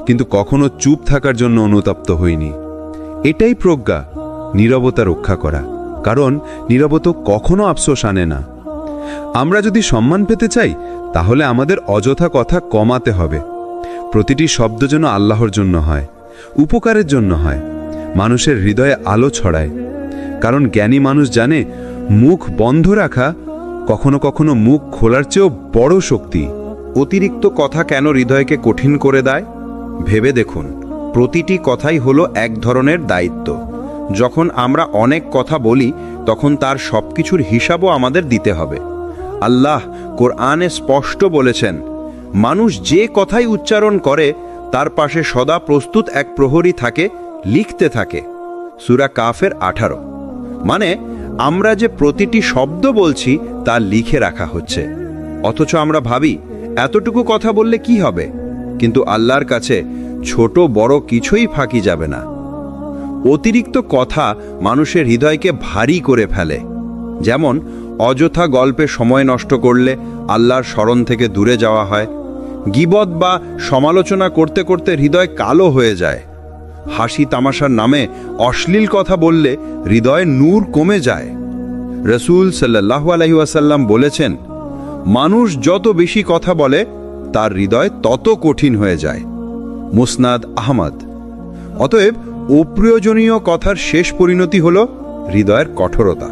কিন্তু কখনো চুপ থাকার জন্য অনুতপ্ত হইনি। এটাই প্রজ্ঞা, নীরবতা রক্ষা করা। কারণ নীরবতা কখনো আফসোস আনে না। আমরা যদি সম্মান পেতে চাই তাহলে আমাদের অযথা কথা কমাতে হবে। প্রতিটি শব্দ যেন আল্লাহর জন্য হয়, উপকারের জন্য হয়, মানুষের হৃদয়ে আলো ছড়ায়। কারণ জ্ঞানী মানুষ জানে মুখ বন্ধ রাখা কখনো কখনো মুখ খোলার চেয়েও বড় শক্তি। অতিরিক্ত কথা কেন হৃদয়কে কঠিন করে দেয়? ভেবে দেখুন, প্রতিটি কথাই হলো এক ধরনের দায়িত্ব। যখন আমরা অনেক কথা বলি তখন তার সবকিছুর হিসাবও আমাদের দিতে হবে। আল্লাহ কোরআনে স্পষ্ট বলেছেন, মানুষ যে কথাই উচ্চারণ করে তার পাশে সদা প্রস্তুত এক প্রহরী থাকে, লিখতে থাকে। সূরা কাফের 18। মানে আমরা যে প্রতিটি শব্দ বলছি তা লিখে রাখা হচ্ছে। অথচ আমরা ভাবি এতটুকু কথা বললে কি হবে, কিন্তু আল্লাহর কাছে ছোট বড় কিছুই ফাঁকি যাবে না। অতিরিক্ত কথা মানুষের হৃদয়কে ভারী করে ফেলে। যেমন অযথা গল্পে সময় নষ্ট করলে আল্লাহর স্মরণ থেকে দূরে যাওয়া হয়। গীবত বা সমালোচনা করতে করতে হৃদয় কালো হয়ে যায়। হাসি তামাশার নামে অশ্লীল কথা বললে হৃদয়ে নূর কমে যায়। রাসূল সাল্লাল্লাহু আলাইহি ওয়াসাল্লাম বলেছেন, মানুষ যত বেশি কথা বলে তার হৃদয় তত কঠিন হয়ে যায়। মুসনাদ আহমদ। অতএব অপ্রয়োজনীয় কথার শেষ পরিণতি হল হৃদয়ের কঠোরতা।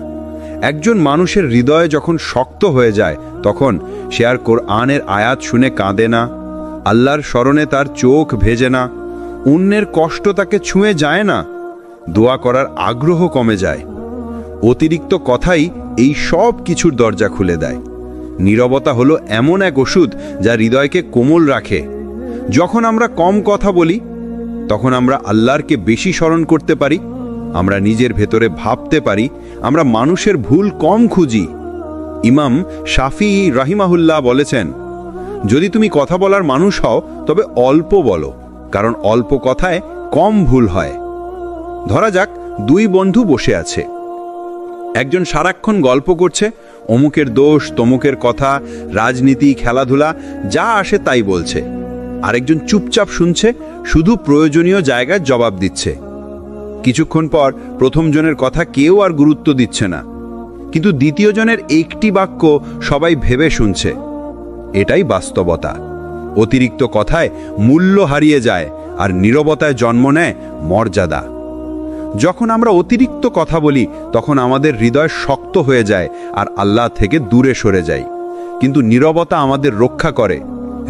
একজন মানুষের হৃদয় যখন শক্ত হয়ে যায় তখন সে আর কোরআনের আয়াত শুনে কাঁদে না, আল্লাহর স্মরণে তার চোখ ভেজে না, অন্যের কষ্ট তাকে ছুঁয়ে যায় না, দোয়া করার আগ্রহ কমে যায়। অতিরিক্ত কথাই এই সব কিছুর দরজা খুলে দেয়। নীরবতা হলো এমন এক ওষুধ যা হৃদয়কে কোমল রাখে। যখন আমরা কম কথা বলি তখন আমরা আল্লাহরকে বেশি স্মরণ করতে পারি, আমরা নিজের ভেতরে ভাবতে পারি, আমরা মানুষের ভুল কম খুঁজি। ইমাম শাফিঈ রাহিমাহুল্লাহ বলেছেন, যদি তুমি কথা বলার মানুষ হও তবে অল্প বলো, কারণ অল্প কথায় কম ভুল হয়। ধরা যাক দুই বন্ধু বসে আছে। একজন সারাক্ষণ গল্প করছে, অমুকের দোষ তমুকের কথা, রাজনীতি, খেলাধুলা, যা আসে তাই বলছে। আরেকজন চুপচাপ শুনছে, শুধু প্রয়োজনীয় জায়গায় জবাব দিচ্ছে। কিছুক্ষণ পর প্রথম জনের কথা কেউ আর গুরুত্ব দিচ্ছে না, কিন্তু দ্বিতীয় জনের একটি বাক্য সবাই ভেবে শুনছে। এটাই বাস্তবতা। অতিরিক্ত কথায় মূল্য হারিয়ে যায় আর নীরবতায় জন্ম নেয় মর্যাদা। যখন আমরা অতিরিক্ত কথা বলি তখন আমাদের হৃদয় শক্ত হয়ে যায় আর আল্লাহ থেকে দূরে সরে যায়। কিন্তু নীরবতা আমাদের রক্ষা করে,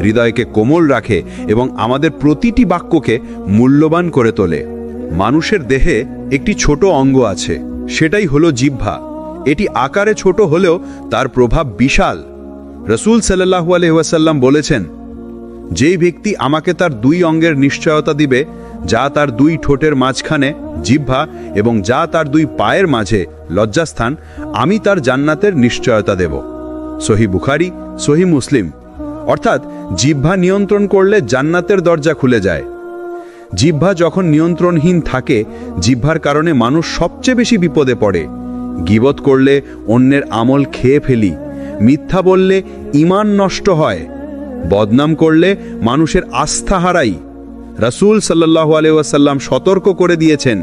হৃদয়কে কোমল রাখে এবং আমাদের প্রতিটি বাক্যকে মূল্যবান করে তোলে। মানুষের দেহে একটি ছোট অঙ্গ আছে, সেটাই হলো জিহ্বা। এটি আকারে ছোট হলেও তার প্রভাব বিশাল। রাসূল সাল্লাল্লাহু আলাইহি ওয়াসাল্লাম বলেছেন, যেই ব্যক্তি আমাকে তার 2 অঙ্গের নিশ্চয়তা দিবে, যা তার 2 ঠোঁটের মাঝখানে জিহ্বা এবং যা তার 2 পায়ের মাঝে লজ্জাস্থান, আমি তার জান্নাতের নিশ্চয়তা দেব। সহি বুখারী, সহি মুসলিম। অর্থাৎ জিহ্বা নিয়ন্ত্রণ করলে জান্নাতের দরজা খুলে যায়। জিহ্বা যখন নিয়ন্ত্রণহীন থাকে, জিহ্বার কারণে মানুষ সবচেয়ে বেশি বিপদে পড়ে। গীবত করলে অন্যের আমল খেয়ে ফেলি, মিথ্যা বললে ঈমান নষ্ট হয়, বদনাম করলে মানুষের আস্থা হারাই। রাসূল সাল্লাল্লাহু আলাইহি ওয়াসাল্লাম সতর্ক করে দিয়েছেন,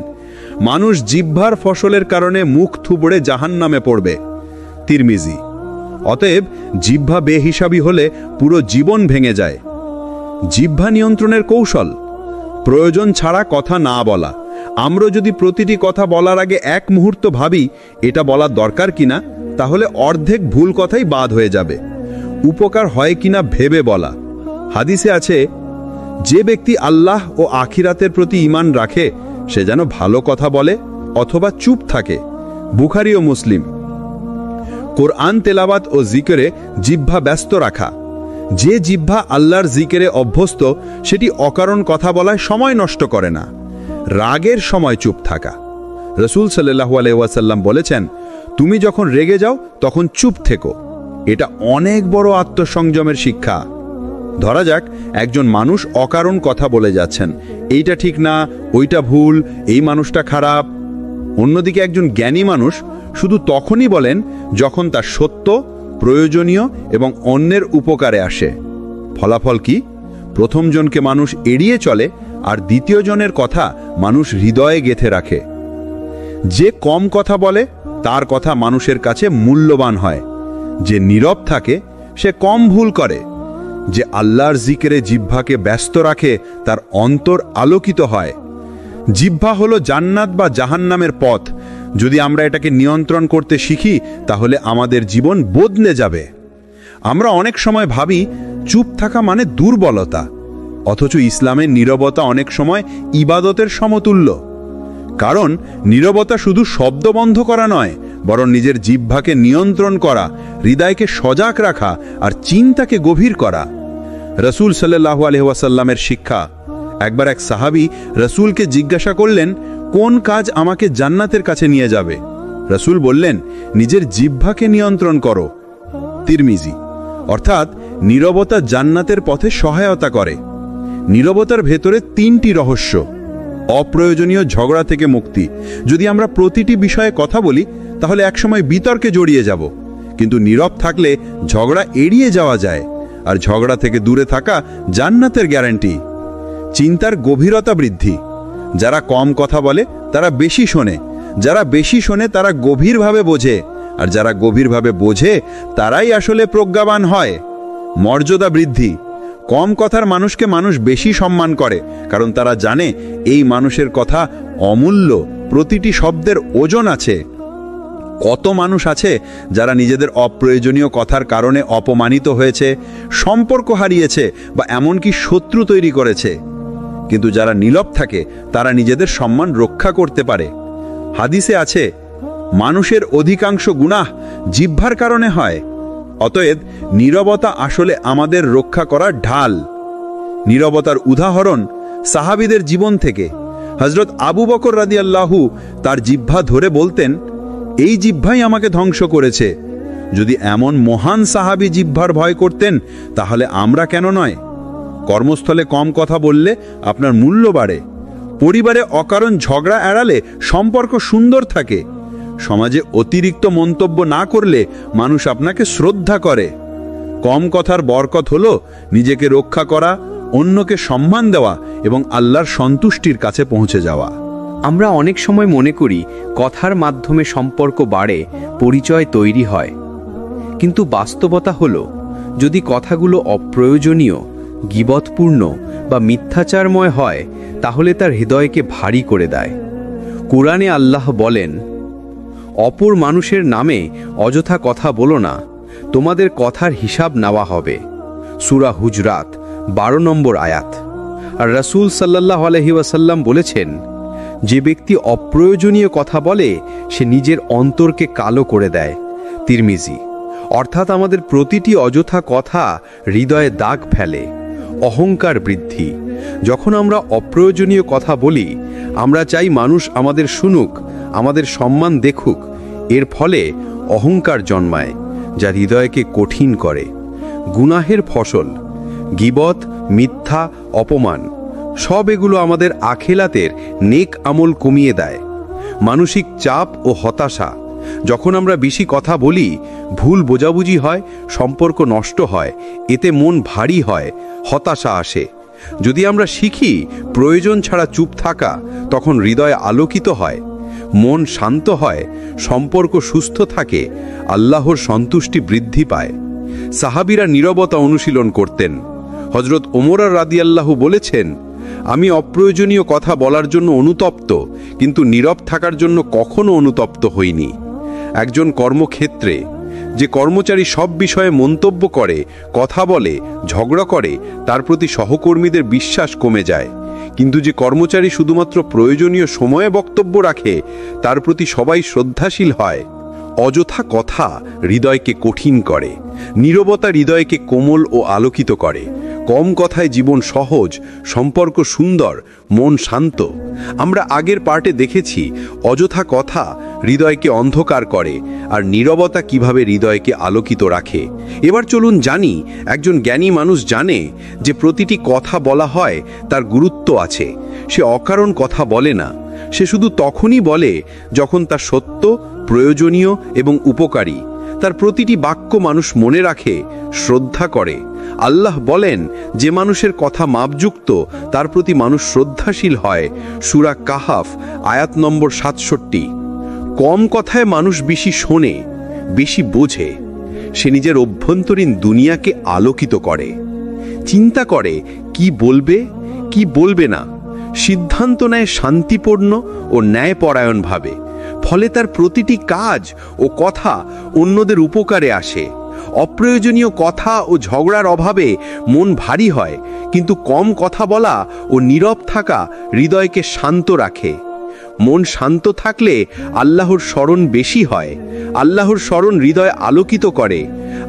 মানুষ জিহ্বার ফসলের কারণে মুখ থুবড়ে জাহান্নামে পড়বে। তিরমিজি। অতএব জিহ্বা বেহিসাবি হলে পুরো জীবন ভেঙে যায়। জিহ্বা নিয়ন্ত্রণের কৌশল: প্রয়োজন ছাড়া কথা না বলা। আমরা যদি প্রতিটি কথা বলার আগে 1 মুহূর্ত ভাবি এটা বলার দরকার কিনা, তাহলে অর্ধেক ভুল কথাই বাদ হয়ে যাবে। উপকার হয় কিনা ভেবে বলা। হাদিসে আছে, যে ব্যক্তি আল্লাহ ও আখিরাতের প্রতি ঈমান রাখে সে যেন ভালো কথা বলে অথবা চুপ থাকে। বুখারী ও মুসলিম। কোরআন তেলাওয়াত ও জিকিরে জিহ্বা ব্যস্ত রাখা। যে জিহ্বা আল্লাহর জিকিরে অভ্যস্ত, সেটি অকারণ কথা বলায় সময় নষ্ট করে না। রাগের সময় চুপ থাকা। রাসূল সাল্লাল্লাহু আলাইহি ওয়াসাল্লাম বলেছেন, তুমি যখন রেগে যাও তখন চুপ থেকো। এটা অনেক বড় আত্মসংযমের শিক্ষা। ধরা যাক একজন মানুষ অকারণ কথা বলে যাচ্ছেন, এইটা ঠিক না, ওইটা ভুল, এই মানুষটা খারাপ। অন্যদিকে একজন জ্ঞানী মানুষ শুধু তখনই বলেন যখন তার সত্য, প্রয়োজনীয় এবং অন্যের উপকারে আসে। ফলাফল কি? প্রথম জনকে মানুষ এড়িয়ে চলে, আর দ্বিতীয় জনের কথা মানুষ হৃদয়ে গেঁথে রাখে। যে কম কথা বলে তার কথা মানুষের কাছে মূল্যবান হয়। যে নীরব থাকে সে কম ভুল করে। যে আল্লাহর জিকিরে জিহ্বাকে ব্যস্ত রাখে তার অন্তর আলোকিত হয়। জিহ্বা হলো জান্নাত বা জাহান্নামের পথ। যদি আমরা এটাকে নিয়ন্ত্রণ করতে শিখি তাহলে আমাদের জীবন বদলে যাবে। আমরা অনেক সময় ভাবি চুপ থাকা মানে দুর্বলতা, অথচ ইসলামের নীরবতা অনেক সময় ইবাদতের সমতুল্য। কারণ নীরবতা শুধু শব্দ বন্ধ করা নয়, বরং নিজের জিহ্বাকে নিয়ন্ত্রণ করা, হৃদয়কে সজাগ রাখা আর চিন্তাকে গভীর করা। রাসূল সাল্লাল্লাহু আলাইহি ওয়াসাল্লামের শিক্ষা। একবার এক সাহাবী রাসূলকে জিজ্ঞাসা করলেন, কোন কাজ আমাকে জান্নাতের কাছে নিয়ে যাবে? রাসূল বললেন, নিজের জিহ্বাকে নিয়ন্ত্রণ করো। তিরমিজি। অর্থাৎ নীরবতা জান্নাতের পথে সহায়তা করে। নীরবতার ভেতরে 3টি রহস্য। অপ্রয়োজনীয় ঝগড়া থেকে মুক্তি। যদি আমরা প্রতিটি বিষয়ে কথা বলি তাহলে একসময় বিতর্কে জড়িয়ে যাব, কিন্তু নীরব থাকলে ঝগড়া এড়িয়ে যাওয়া যায়, আর ঝগড়া থেকে দূরে থাকা জান্নাতের গ্যারান্টি। চিন্তার গভীরতা বৃদ্ধি। যারা কম কথা বলে তারা বেশি শোনে, যারা বেশি শোনে তারা গভীরভাবে বোঝে, আর যারা গভীরভাবে বোঝে তারাই আসলে প্রজ্ঞাবান হয়। মর্যাদা বৃদ্ধি। কম কথার মানুষকে মানুষ বেশি সম্মান করে, কারণ তারা জানে এই মানুষের কথা অমূল্য, প্রতিটি শব্দের ওজন আছে। কত মানুষ আছে যারা নিজেদের অপ্রয়োজনীয় কথার কারণে অপমানিত হয়েছে, সম্পর্ক হারিয়েছে বা এমনকি শত্রু তৈরি করেছে। কিন্তু যারা নীরব থাকে তারা নিজেদের সম্মান রক্ষা করতে পারে। হাদিসে আছে, মানুষের অধিকাংশ গুনাহ জিহ্বার কারণে হয়। অতএব নীরবতা আসলে আমাদের রক্ষা করার ঢাল। নীরবতার উদাহরণ সাহাবীদের জীবন থেকে। হযরত আবু বকর রাদিয়াল্লাহু তার জিহ্বা ধরে বলতেন, এই জিহ্বাই আমাকে ধ্বংস করেছে। যদি এমন মহান সাহাবী জিহ্বার ভয় করতেন তাহলে আমরা কেন নয়? কর্মস্থলে কম কথা বললে আপনার মূল্য বাড়ে। পরিবারে অকারণ ঝগড়া এড়ালে সম্পর্ক সুন্দর থাকে। সমাজে অতিরিক্ত মন্তব্য না করলে মানুষ আপনাকে শ্রদ্ধা করে। কম কথার বরকত হলো নিজেকে রক্ষা করা, অন্যকে সম্মান দেওয়া এবং আল্লাহর সন্তুষ্টির কাছে পৌঁছে যাওয়া। আমরা অনেক সময় মনে করি কথার মাধ্যমে সম্পর্ক বাড়ে, পরিচয় তৈরি হয়। কিন্তু বাস্তবতা হলো, যদি কথাগুলো অপ্রয়োজনীয়, গীবতপূর্ণ বা মিথ্যাচারময় হয় তাহলে তার হৃদয়কে ভারী করে দেয়। কোরআনে আল্লাহ বলেন, অপর মানুষের নামে অযথা কথা বলো না, তোমাদের কথার হিসাব নেওয়া হবে। সূরা হুজরাত 12 নম্বর আয়াত। আর রাসূল সাল্লাল্লাহু আলাইহি ওয়াসাল্লাম বলেছেন, যে ব্যক্তি অপ্রয়োজনীয় কথা বলে সে নিজের অন্তরকে কালো করে দেয়। তিরমিজি। অর্থাৎ আমাদের প্রতিটি অযথা কথা হৃদয়ে দাগ ফেলে। অহংকার বৃদ্ধি। যখন আমরা অপ্রয়োজনীয় কথা বলি, আমরা চাই মানুষ আমাদের শুনুক, আমাদের সম্মান দেখুক। এর ফলে অহংকার জন্মায়, যা হৃদয়কে কঠিন করে। গুনাহের ফসল, গীবত, মিথ্যা, অপমান, সব এগুলো আমাদের আখিরাতের নেক আমল কমিয়ে দেয়। মানসিক চাপ ও হতাশা, যখন আমরা বেশি কথা বলি, ভুল বোঝাবুঝি হয়, সম্পর্ক নষ্ট হয়, এতে মন ভারী হয়, হতাশা আসে। যদি আমরা শিখি প্রয়োজন ছাড়া চুপ থাকা, তখন হৃদয় আলোকিত হয়, মন শান্ত হয়, সম্পর্ক সুস্থ থাকে, আল্লাহর সন্তুষ্টি বৃদ্ধি পায়। সাহাবীরা নীরবতা অনুশীলন করতেন। হযরত ওমর রাদিয়াল্লাহু বলেছেন, আমি অপ্রয়োজনীয় কথা বলার জন্য অনুতপ্ত, কিন্তু নীরব থাকার জন্য কখনো অনুতপ্ত হইনি। একজন কর্মক্ষেত্রে যে কর্মচারী সব বিষয়ে মন্তব্য করে, কথা বলে, ঝগড়া করে, তার প্রতি সহকর্মীদের বিশ্বাস কমে যায়। কিন্তু যে কর্মচারী শুধুমাত্র প্রয়োজনীয় সময়ে বক্তব্য রাখে, তার প্রতি সবাই শ্রদ্ধাশীল হয়। অযথা কথা হৃদয়কে কঠিন করে, নীরবতা হৃদয়কে কোমল ও আলোকিত করে। কম কথায় জীবন সহজ, সম্পর্ক সুন্দর, মন শান্ত। আমরা আগের পার্টে দেখেছি অযথা কথা হৃদয়কে অন্ধকার করে, আর নীরবতা কিভাবে হৃদয়কে আলোকিত রাখে। এবার চলুন জানি, একজন জ্ঞানী মানুষ জানে যে প্রতিটি কথা বলা হয় তার গুরুত্ব আছে। সে অকারণ কথা বলে না, সে শুধু তখনই বলে যখন তা সত্য, প্রয়োজনীয় এবং উপকারী। তার প্রতিটি বাক্য মানুষ মনে রাখে, শ্রদ্ধা করে। আল্লাহ বলেন, যে মানুষের কথা মাপযুক্ত, তার প্রতি মানুষ শ্রদ্ধাশীল হয়। সূরা কাহাফ আয়াত নম্বর 67। কম কথায় মানুষ বেশি শোনে, বেশি বোঝে। সে নিজের অভ্যন্তরীণ দুনিয়াকে আলোকিত করে, চিন্তা করে কি বলবে, কি বলবে না, সিদ্ধান্ত নেয় শান্তিপূর্ণ ও ন্যায়পরায়ণভাবে। ফলে তার প্রতিটি কাজ ও কথা অন্যদের উপকারে আসে। অপ্রয়োজনীয় কথা ও ঝগড়ার অভাবে মন ভারী হয়, কিন্তু কম কথা বলা ও নীরব থাকা হৃদয়কে শান্ত রাখে। মন শান্ত থাকলে আল্লাহর স্মরণ বেশি হয়। আল্লাহর স্মরণ হৃদয় আলোকিত করে।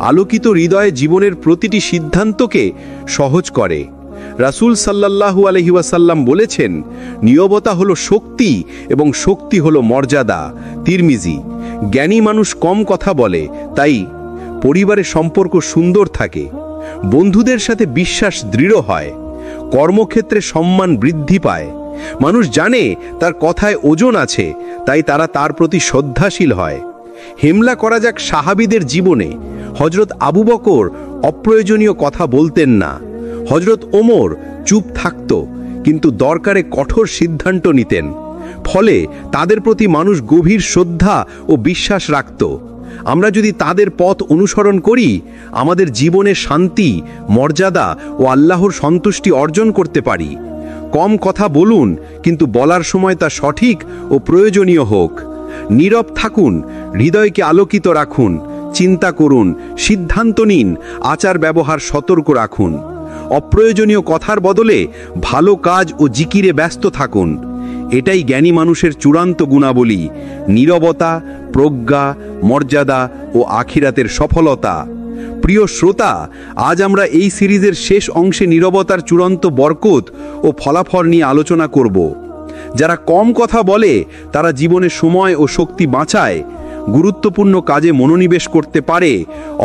আলোকিত হৃদয়ে জীবনের প্রতিটি সিদ্ধান্তকে সহজ করে। রাসূল সাল্লাল্লাহু আলাইহি ওয়াসাল্লাম বলেছেন, নীরবতা হলো শক্তি এবং শক্তি হলো মর্যাদা। তিরমিজি। জ্ঞানী মানুষ কম কথা বলে, তাই পরিবারের সম্পর্ক সুন্দর থাকে, বন্ধুদের সাথে বিশ্বাস দৃঢ় হয়, কর্মক্ষেত্রে সম্মান বৃদ্ধি পায়। মানুষ জানে তার কথায় ওজন আছে, তাই তারা তার প্রতি শ্রদ্ধাশীল হয়। হেমলা করা যাক সাহাবীদের জীবনে। হযরত আবু বকর অপ্রয়োজনীয় কথা বলতেন না। হযরত ওমর চুপ থাকত, কিন্তু দরকারে কঠোর সিদ্ধান্ত নিতেন। ফলে তাদের প্রতি মানুষ গভীর শ্রদ্ধা ও বিশ্বাস রাখত। আমরা যদি তাদের পথ অনুসরণ করি, আমাদের জীবনে শান্তি, মর্যাদা ও আল্লাহর সন্তুষ্টি অর্জন করতে পারি। কম কথা বলুন, কিন্তু বলার সময় তা সঠিক ও প্রয়োজনীয় হোক। নীরব থাকুন, হৃদয়কে আলোকিত রাখুন, চিন্তা করুন, সিদ্ধান্ত নিন, আচার ব্যবহার সতর্ক রাখুন। অপ্রয়োজনীয় কথার বদলে ভালো কাজ ও জিকিরে ব্যস্ত থাকুন। এটাই জ্ঞানী মানুষের চূড়ান্ত গুণাবলী: নীরবতা, প্রজ্ঞা, মর্যাদা ও আখিরাতের সফলতা। প্রিয় শ্রোতা, আজ আমরা এই সিরিজের শেষ অংশে নীরবতার চূড়ান্ত বরকত ও ফলাফল নিয়ে আলোচনা করব। যারা কম কথা বলে তারা জীবনে সময় ও শক্তি বাঁচায়, গুরুত্বপূর্ণ কাজে মনোনিবেশ করতে পারে,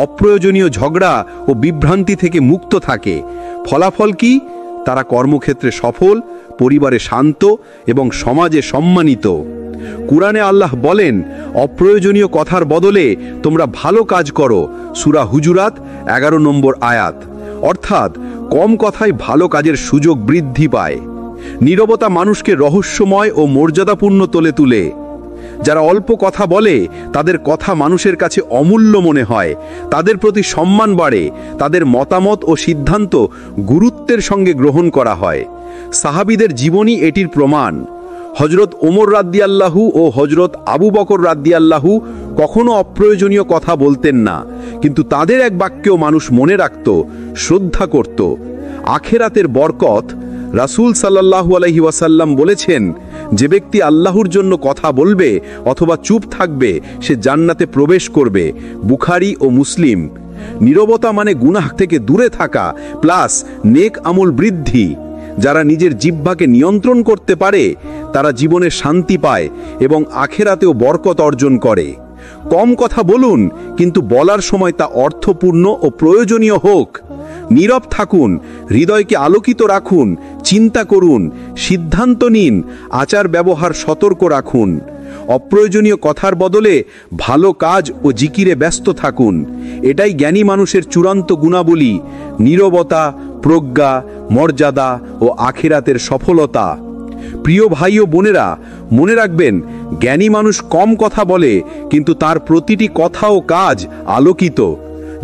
অপ্রয়োজনীয় ঝগড়া ও বিভ্রান্তি থেকে মুক্ত থাকে। ফলাফল কি? তারা কর্মক্ষেত্রে সফল, পরিবারে শান্ত এবং সমাজে সম্মানিত। কুরআনে আল্লাহ বলেন, অপ্রয়োজনীয় কথার বদলে তোমরা ভালো কাজ করো। সূরা হুজুরাত 11 নম্বর আয়াত। অর্থাৎ কম কথায় ভালো কাজের সুযোগ বৃদ্ধি পায়। নীরবতা মানুষকে রহস্যময় ও মর্যাদাপূর্ণ তোলে। যারা অল্প কথা বলে তাদের কথা মানুষের কাছে অমূল্য মনে হয়, তাদের প্রতি সম্মান বাড়ে, তাদের মতামত ও সিদ্ধান্ত গুরুত্বের সঙ্গে গ্রহণ করা হয়। সাহাবীদের জীবনই এটির প্রমাণ। হযরত ওমর রাদিয়াল্লাহু ও হযরত আবু বকর রাদিয়াল্লাহু কখনো অপ্রয়োজনীয় কথা বলতেন না, কিন্তু তাদের এক বাক্যেও মানুষ মনে রাখত, শ্রদ্ধা করত। আখিরাতের বরকত। রাসূল সাল্লাল্লাহু আলাইহি ওয়াসাল্লাম বলেছেন, যে ব্যক্তি আল্লাহর জন্য কথা বলবে অথবা চুপ থাকবে সে জান্নাতে প্রবেশ করবে। বুখারী ও মুসলিম। নীরবতা মানে গুনাহ থেকে দূরে থাকা প্লাস নেক আমল বৃদ্ধি। যারা নিজের জিহ্বাকে নিয়ন্ত্রণ করতে পারে তারা জীবনে শান্তি পায় এবং আখেরাতেও বরকত অর্জন করে। কম কথা বলুন, কিন্তু বলার সময় তা অর্থপূর্ণ ও প্রয়োজনীয় হোক। নীরব থাকুন, হৃদয়কে আলোকিত রাখুন, চিন্তা করুন, সিদ্ধান্ত নিন, আচার ব্যবহার সতর্ক রাখুন। অপ্রয়োজনীয় কথার বদলে ভালো কাজ ও জিকিরে ব্যস্ত থাকুন। এটাই জ্ঞানী মানুষের চূড়ান্ত গুণাবলী: নীরবতা, প্রজ্ঞা, মর্যাদা ও আখিরাতের সফলতা। প্রিয় ভাই ও বোনেরা, মনে রাখবেন, জ্ঞানী মানুষ কম কথা বলে, কিন্তু তার প্রতিটি কথা ও কাজ আলোকিত।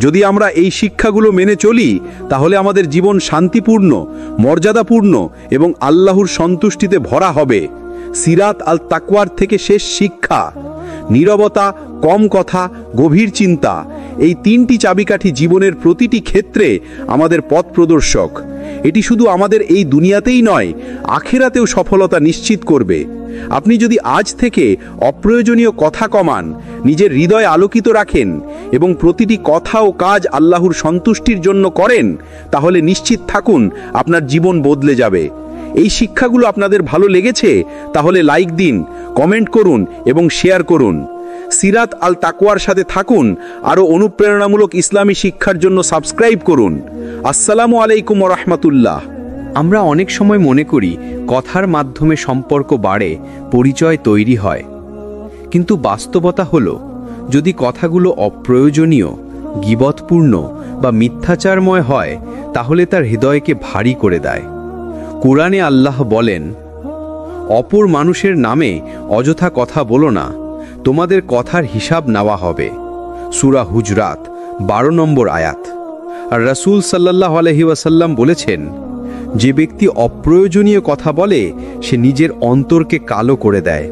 যদি আমরা এই শিক্ষাগুলো মেনে চলি তাহলে আমাদের জীবন শান্তিপূর্ণ, মর্যাদাপূর্ণ এবং আল্লাহর সন্তুষ্টিতে ভরা হবে। সিরাত আল তাকওয়ার থেকে শেষ শিক্ষা: নীরবতা, কম কথা, গভীর চিন্তা। এই তিনটি চাবিকাঠি জীবনের প্রতিটি ক্ষেত্রে আমাদের পথ প্রদর্শক। এটি শুধু আমাদের এই দুনিয়াতেই নয়, আখিরাতেও সফলতা নিশ্চিত করবে। আপনি যদি আজ থেকে অপ্রয়োজনীয় কথা কমান, নিজের হৃদয় আলোকিত রাখেন এবং প্রতিটি কথা ও কাজ আল্লাহর সন্তুষ্টির জন্য করেন, তাহলে নিশ্চিত থাকুন আপনার জীবন বদলে যাবে। এই শিক্ষাগুলো আপনাদের ভালো লেগেছে? তাহলে লাইক দিন, কমেন্ট করুন এবং শেয়ার করুন। সিরাত আল তাকওয়ার সাথে থাকুন। আরও অনুপ্রেরণামূলক ইসলামী শিক্ষার জন্য সাবস্ক্রাইব করুন। আসসালামু আলাইকুম ওয়া রাহমাতুল্লাহ। আমরা অনেক সময় মনে করি কথার মাধ্যমে সম্পর্ক বাড়ে, পরিচয় তৈরি হয়। কিন্তু বাস্তবতা হলো, যদি কথাগুলো অপ্রয়োজনীয়, গীবতপূর্ণ বা মিথ্যাচারময় হয়, তাহলে তার হৃদয়কে ভারী করে দেয়। কোরআনে আল্লাহ বলেন, অপর মানুষের নামে অযথা কথা বলো না, তোমাদের কথার হিসাব নেওয়া হবে। সূরা হুজরাত 12 নম্বর আয়াত। আর রাসূল সাল্লাল্লাহু আলাইহি ওয়াসাল্লাম বলেছেন, যে ব্যক্তি অপ্রয়োজনীয় কথা বলে সে নিজের অন্তরকে কালো করে দেয়।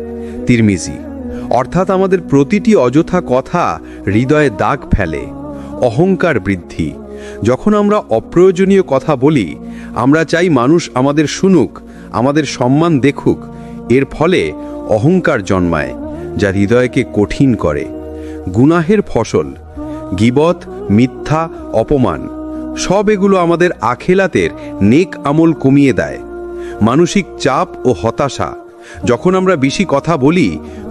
তিরমিজি। অর্থাৎ আমাদের প্রতিটি অযথা কথা হৃদয়ে দাগ ফেলে। অহংকার বৃদ্ধি। যখন আমরা অপ্রয়োজনীয় কথা বলি, আমরা চাই মানুষ আমাদের শুনুক, আমাদের সম্মান দেখুক। এর ফলে অহংকার জন্মায়, যা হৃদয়কে কঠিন করে। গুনাহের ফসল: গীবত, মিথ্যা, অপমান, সব এগুলো আমাদের আখিরাতের নেক আমল কমিয়ে দেয়। মানসিক চাপ ও হতাশা: যখন আমরা বেশি কথা বলি,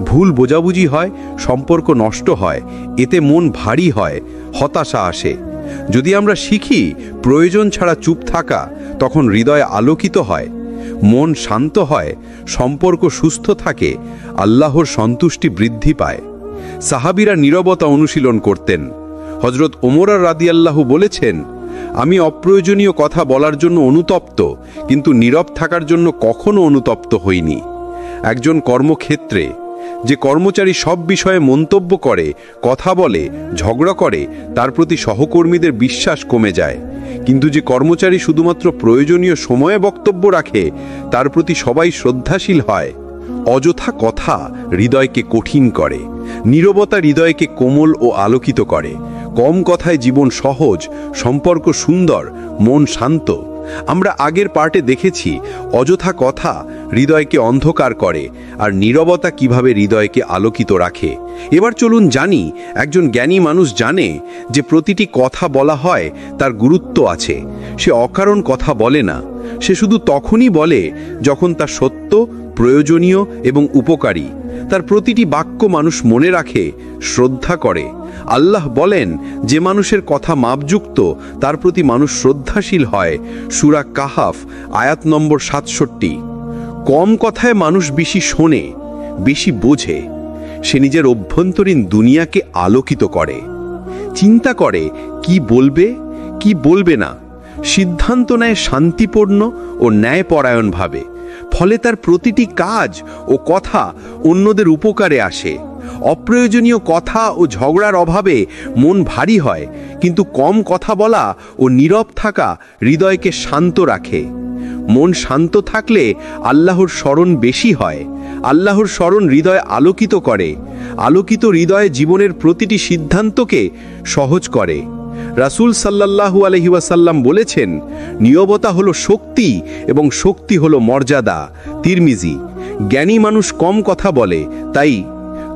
ভুল বোঝাবুঝি হয়, সম্পর্ক নষ্ট হয়, এতে মন ভারী হয়, হতাশা আসে। যদি আমরা শিখি প্রয়োজন ছাড়া চুপ থাকা, তখন হৃদয় আলোকিত হয়, মন শান্ত হয়, সম্পর্ক সুস্থ থাকে, আল্লাহর সন্তুষ্টি বৃদ্ধি পায়। সাহাবীরা নীরবতা অনুশীলন করতেন। হযরত ওমর রাদিয়াল্লাহু বলেছেন, আমি অপ্রয়োজনীয় কথা বলার জন্য অনুতপ্ত, কিন্তু নীরব থাকার জন্য কখনো অনুতপ্ত হইনি। একজন কর্মক্ষেত্রে যে কর্মচারী সব বিষয়ে মন্তব্য করে, কথা বলে, ঝগড়া করে, তার প্রতি সহকর্মীদের বিশ্বাস কমে যায়। কিন্তু যে কর্মচারী শুধুমাত্র প্রয়োজনীয় সময়ে বক্তব্য রাখে, তার প্রতি সবাই শ্রদ্ধাশীল হয়। অযথা কথা হৃদয়কে কঠিন করে, নীরবতা হৃদয়কে কোমল ও আলোকিত করে। কম কথায় জীবন সহজ, সম্পর্ক সুন্দর, মন শান্ত। আমরা আগের পার্টে দেখেছি অযথা কথা হৃদয়কে অন্ধকার করে আর নীরবতা কিভাবে হৃদয়কে আলোকিত রাখে। এবার চলুন জানি, একজন জ্ঞানী মানুষ জানে যে প্রতিটি কথা বলা হয় তার গুরুত্ব আছে। সে অকারণ কথা বলে না, সে শুধু তখনই বলে যখন তা সত্য, প্রয়োজনীয় এবং উপকারী। তার প্রতিটি বাক্য মানুষ মনে রাখে, শ্রদ্ধা করে। আল্লাহ বলেন, যে মানুষের কথা মাপযুক্ত তার প্রতি মানুষ শ্রদ্ধাশীল হয়। সূরা কাহাফ আয়াত নম্বর 67। কম কথায় মানুষ বেশি শোনে, বেশি বোঝে। সে নিজের অভ্যন্তরীণ দুনিয়াকে আলোকিত করে, চিন্তা করে কি বলবে, কি বলবে না, সিদ্ধান্ত নেয় শান্তিপূর্ণ ও ন্যায়পরায়ণভাবে। ফলে তার প্রতিটি কাজ ও কথা অন্যদের উপকারে আসে। অপ্রয়োজনীয় কথা ও ঝগড়ার অভাবে মন ভারী হয়, কিন্তু কম কথা বলা ও নীরব থাকা হৃদয়কে শান্ত রাখে। মন শান্ত থাকলে আল্লাহর স্মরণ বেশি হয়। আল্লাহর স্মরণ হৃদয় আলোকিত করে। আলোকিত হৃদয়ে জীবনের প্রতিটি সিদ্ধান্তকে সহজ করে। রাসূল সাল্লাল্লাহু আলাইহি ওয়াসাল্লাম বলেছেন, নীরবতা হলো শক্তি এবং শক্তি হলো মর্যাদা। তিরমিজি। জ্ঞানী মানুষ কম কথা বলে, তাই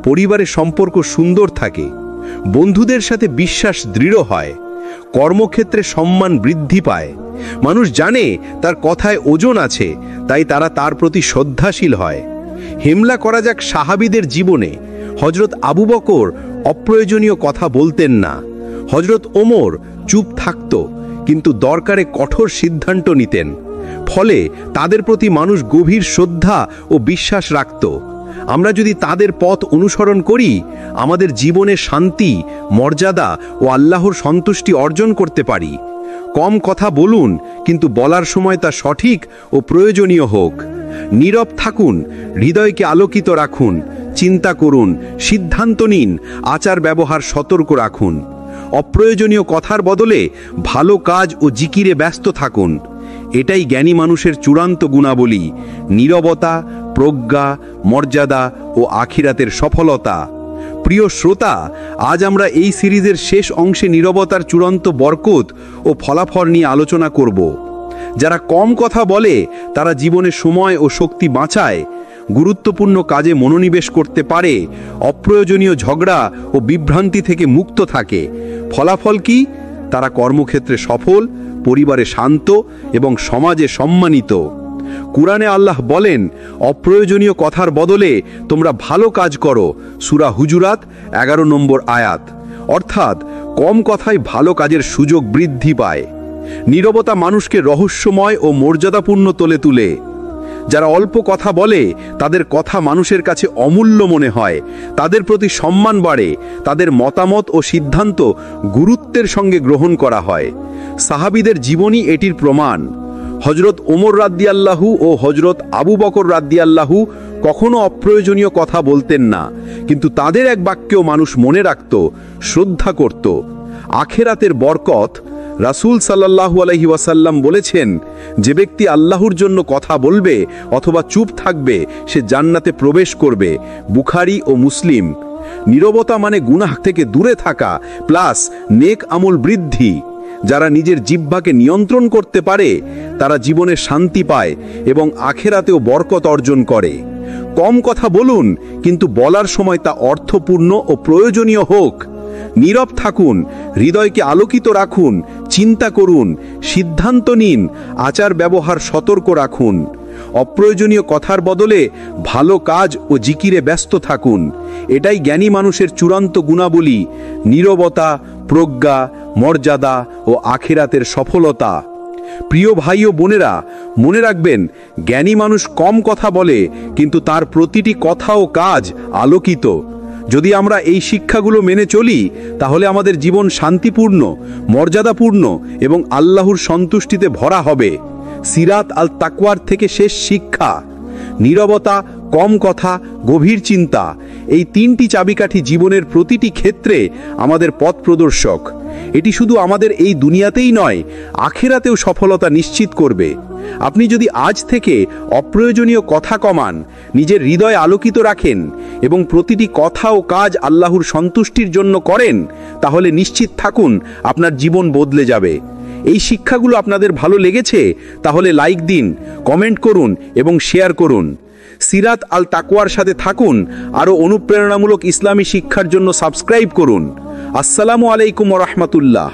পরিবারের সম্পর্ক সুন্দর থাকে, বন্ধুদের সাথে বিশ্বাস দৃঢ় হয়, কর্মক্ষেত্রে সম্মান বৃদ্ধি পায়। মানুষ জানে তার কথায় ওজন আছে, তাই তারা তার প্রতি শ্রদ্ধাশীল হয়। হেমলা করা যাক সাহাবীদের জীবনে। হযরত আবু বকর অপ্রয়োজনীয় কথা বলতেন না। হযরত ওমর চুপ থাকত, কিন্তু দরকারে কঠোর সিদ্ধান্ত নিতেন। ফলে তাদের প্রতি মানুষ গভীর শ্রদ্ধা ও বিশ্বাস রাখত। আমরা যদি তাদের পথ অনুসরণ করি, আমাদের জীবনে শান্তি, মর্যাদা ও আল্লাহর সন্তুষ্টি অর্জন করতে পারি। কম কথা বলুন, কিন্তু বলার সময় তা সঠিক ও প্রয়োজনীয় হোক। নীরব থাকুন, হৃদয়কে আলোকিত রাখুন, চিন্তা করুন, সিদ্ধান্ত নিন, আচার ব্যবহার সতর্ক রাখুন। অপ্রয়োজনীয় কথার বদলে ভালো কাজ ও জিকিরে ব্যস্ত থাকুন। এটাই জ্ঞানী মানুষের চূড়ান্ত গুণাবলী: নীরবতা, প্রজ্ঞা, মর্যাদা ও আখিরাতের সফলতা। প্রিয় শ্রোতা, আজ আমরা এই সিরিজের শেষ অংশে নীরবতার চূড়ান্ত বরকত ও ফলাফল নিয়ে আলোচনা করব। যারা কম কথা বলে তারা জীবনে সময় ও শক্তি বাঁচায়, গুরুত্বপূর্ণ কাজে মনোনিবেশ করতে পারে, অপ্রয়োজনীয় ঝগড়া ও বিভ্রান্তি থেকে মুক্ত থাকে। ফলাফল কি? তারা কর্মক্ষেত্রে সফল, পরিবারে শান্ত এবং সমাজে সম্মানিত। কুরআনে আল্লাহ বলেন, অপ্রয়োজনীয় কথার বদলে তোমরা ভালো কাজ করো। সূরা হুজুরাত 11 নম্বর আয়াত। অর্থাৎ কম কথায় ভালো কাজের সুযোগ বৃদ্ধি পায়। নীরবতা মানুষকে রহস্যময় ও মর্যাদাপূর্ণ তোলে তুলে। যারা অল্প কথা বলে তাদের কথা মানুষের কাছে অমূল্য মনে হয়, তাদের প্রতি সম্মান বাড়ে, তাদের মতামত ও সিদ্ধান্ত গুরুত্বের সঙ্গে গ্রহণ করা হয়। সাহাবীদের জীবনী এটির প্রমাণ। হযরত ওমর রাদিয়াল্লাহু ও হযরত আবু বকর রাদিয়াল্লাহু কখনো অপ্রয়োজনীয় কথা বলতেন না, কিন্তু তাদের এক বাক্যেও মানুষ মনে রাখত, শ্রদ্ধা করত। আখেরাতের বরকত। রাসূল সাল্লাল্লাহু আলাইহি ওয়াসাল্লাম বলেছেন, যে ব্যক্তি আল্লাহর জন্য কথা বলবে অথবা চুপ থাকবে, সে জান্নাতে প্রবেশ করবে। বুখারী ও মুসলিম। নীরবতা মানে গুনাহ থেকে দূরে থাকা প্লাস নেক আমল বৃদ্ধি। যারা নিজের জিহ্বাকে নিয়ন্ত্রণ করতে পারে তারা জীবনে শান্তি পায় এবং আখেরাতেও বরকত অর্জন করে। কম কথা বলুন, কিন্তু বলার সময় তা অর্থপূর্ণ ও প্রয়োজনীয় হোক। নীরব থাকুন, হৃদয়কে আলোকিত রাখুন, চিন্তা করুন, সিদ্ধান্ত নিন, আচার ব্যবহার সতর্ক রাখুন। অপ্রয়োজনীয় কথার বদলে ভালো কাজ ও জিকিরে ব্যস্ত থাকুন। এটাই জ্ঞানী মানুষের চূড়ান্ত গুণাবলী: নীরবতা, প্রজ্ঞা, মর্যাদা ও আখিরাতের সফলতা। প্রিয় ভাই ও বোনেরা, মনে রাখবেন, জ্ঞানী মানুষ কম কথা বলে, কিন্তু তার প্রতিটি কথা ও কাজ আলোকিত। যদি আমরা এই শিক্ষাগুলো মেনে চলি, তাহলে আমাদের জীবন শান্তিপূর্ণ, মর্যাদাপূর্ণ এবং আল্লাহর সন্তুষ্টিতে ভরা হবে। সিরাত আল তাকওয়ার থেকে শেষ শিক্ষা: নীরবতা, কম কথা, গভীর চিন্তা। এই তিনটি চাবিকাঠি জীবনের প্রতিটি ক্ষেত্রে আমাদের পথ প্রদর্শক। এটি শুধু আমাদের এই দুনিয়াতেই নয়, আখিরাতেও সফলতা নিশ্চিত করবে। আপনি যদি আজ থেকে অপ্রয়োজনীয় কথা কমান, নিজের হৃদয় আলোকিত রাখেন এবং প্রতিটি কথা ও কাজ আল্লাহর সন্তুষ্টির জন্য করেন, তাহলে নিশ্চিত থাকুন আপনার জীবন বদলে যাবে। এই শিক্ষাগুলো আপনাদের ভালো লেগেছে? তাহলে লাইক দিন, কমেন্ট করুন এবং শেয়ার করুন। সিরাত আল তাকওয়ার সাথে থাকুন। আরও অনুপ্রেরণামূলক ইসলামী শিক্ষার জন্য সাবস্ক্রাইব করুন। আসসালামু আলাইকুম ওয়া রাহমাতুল্লাহ।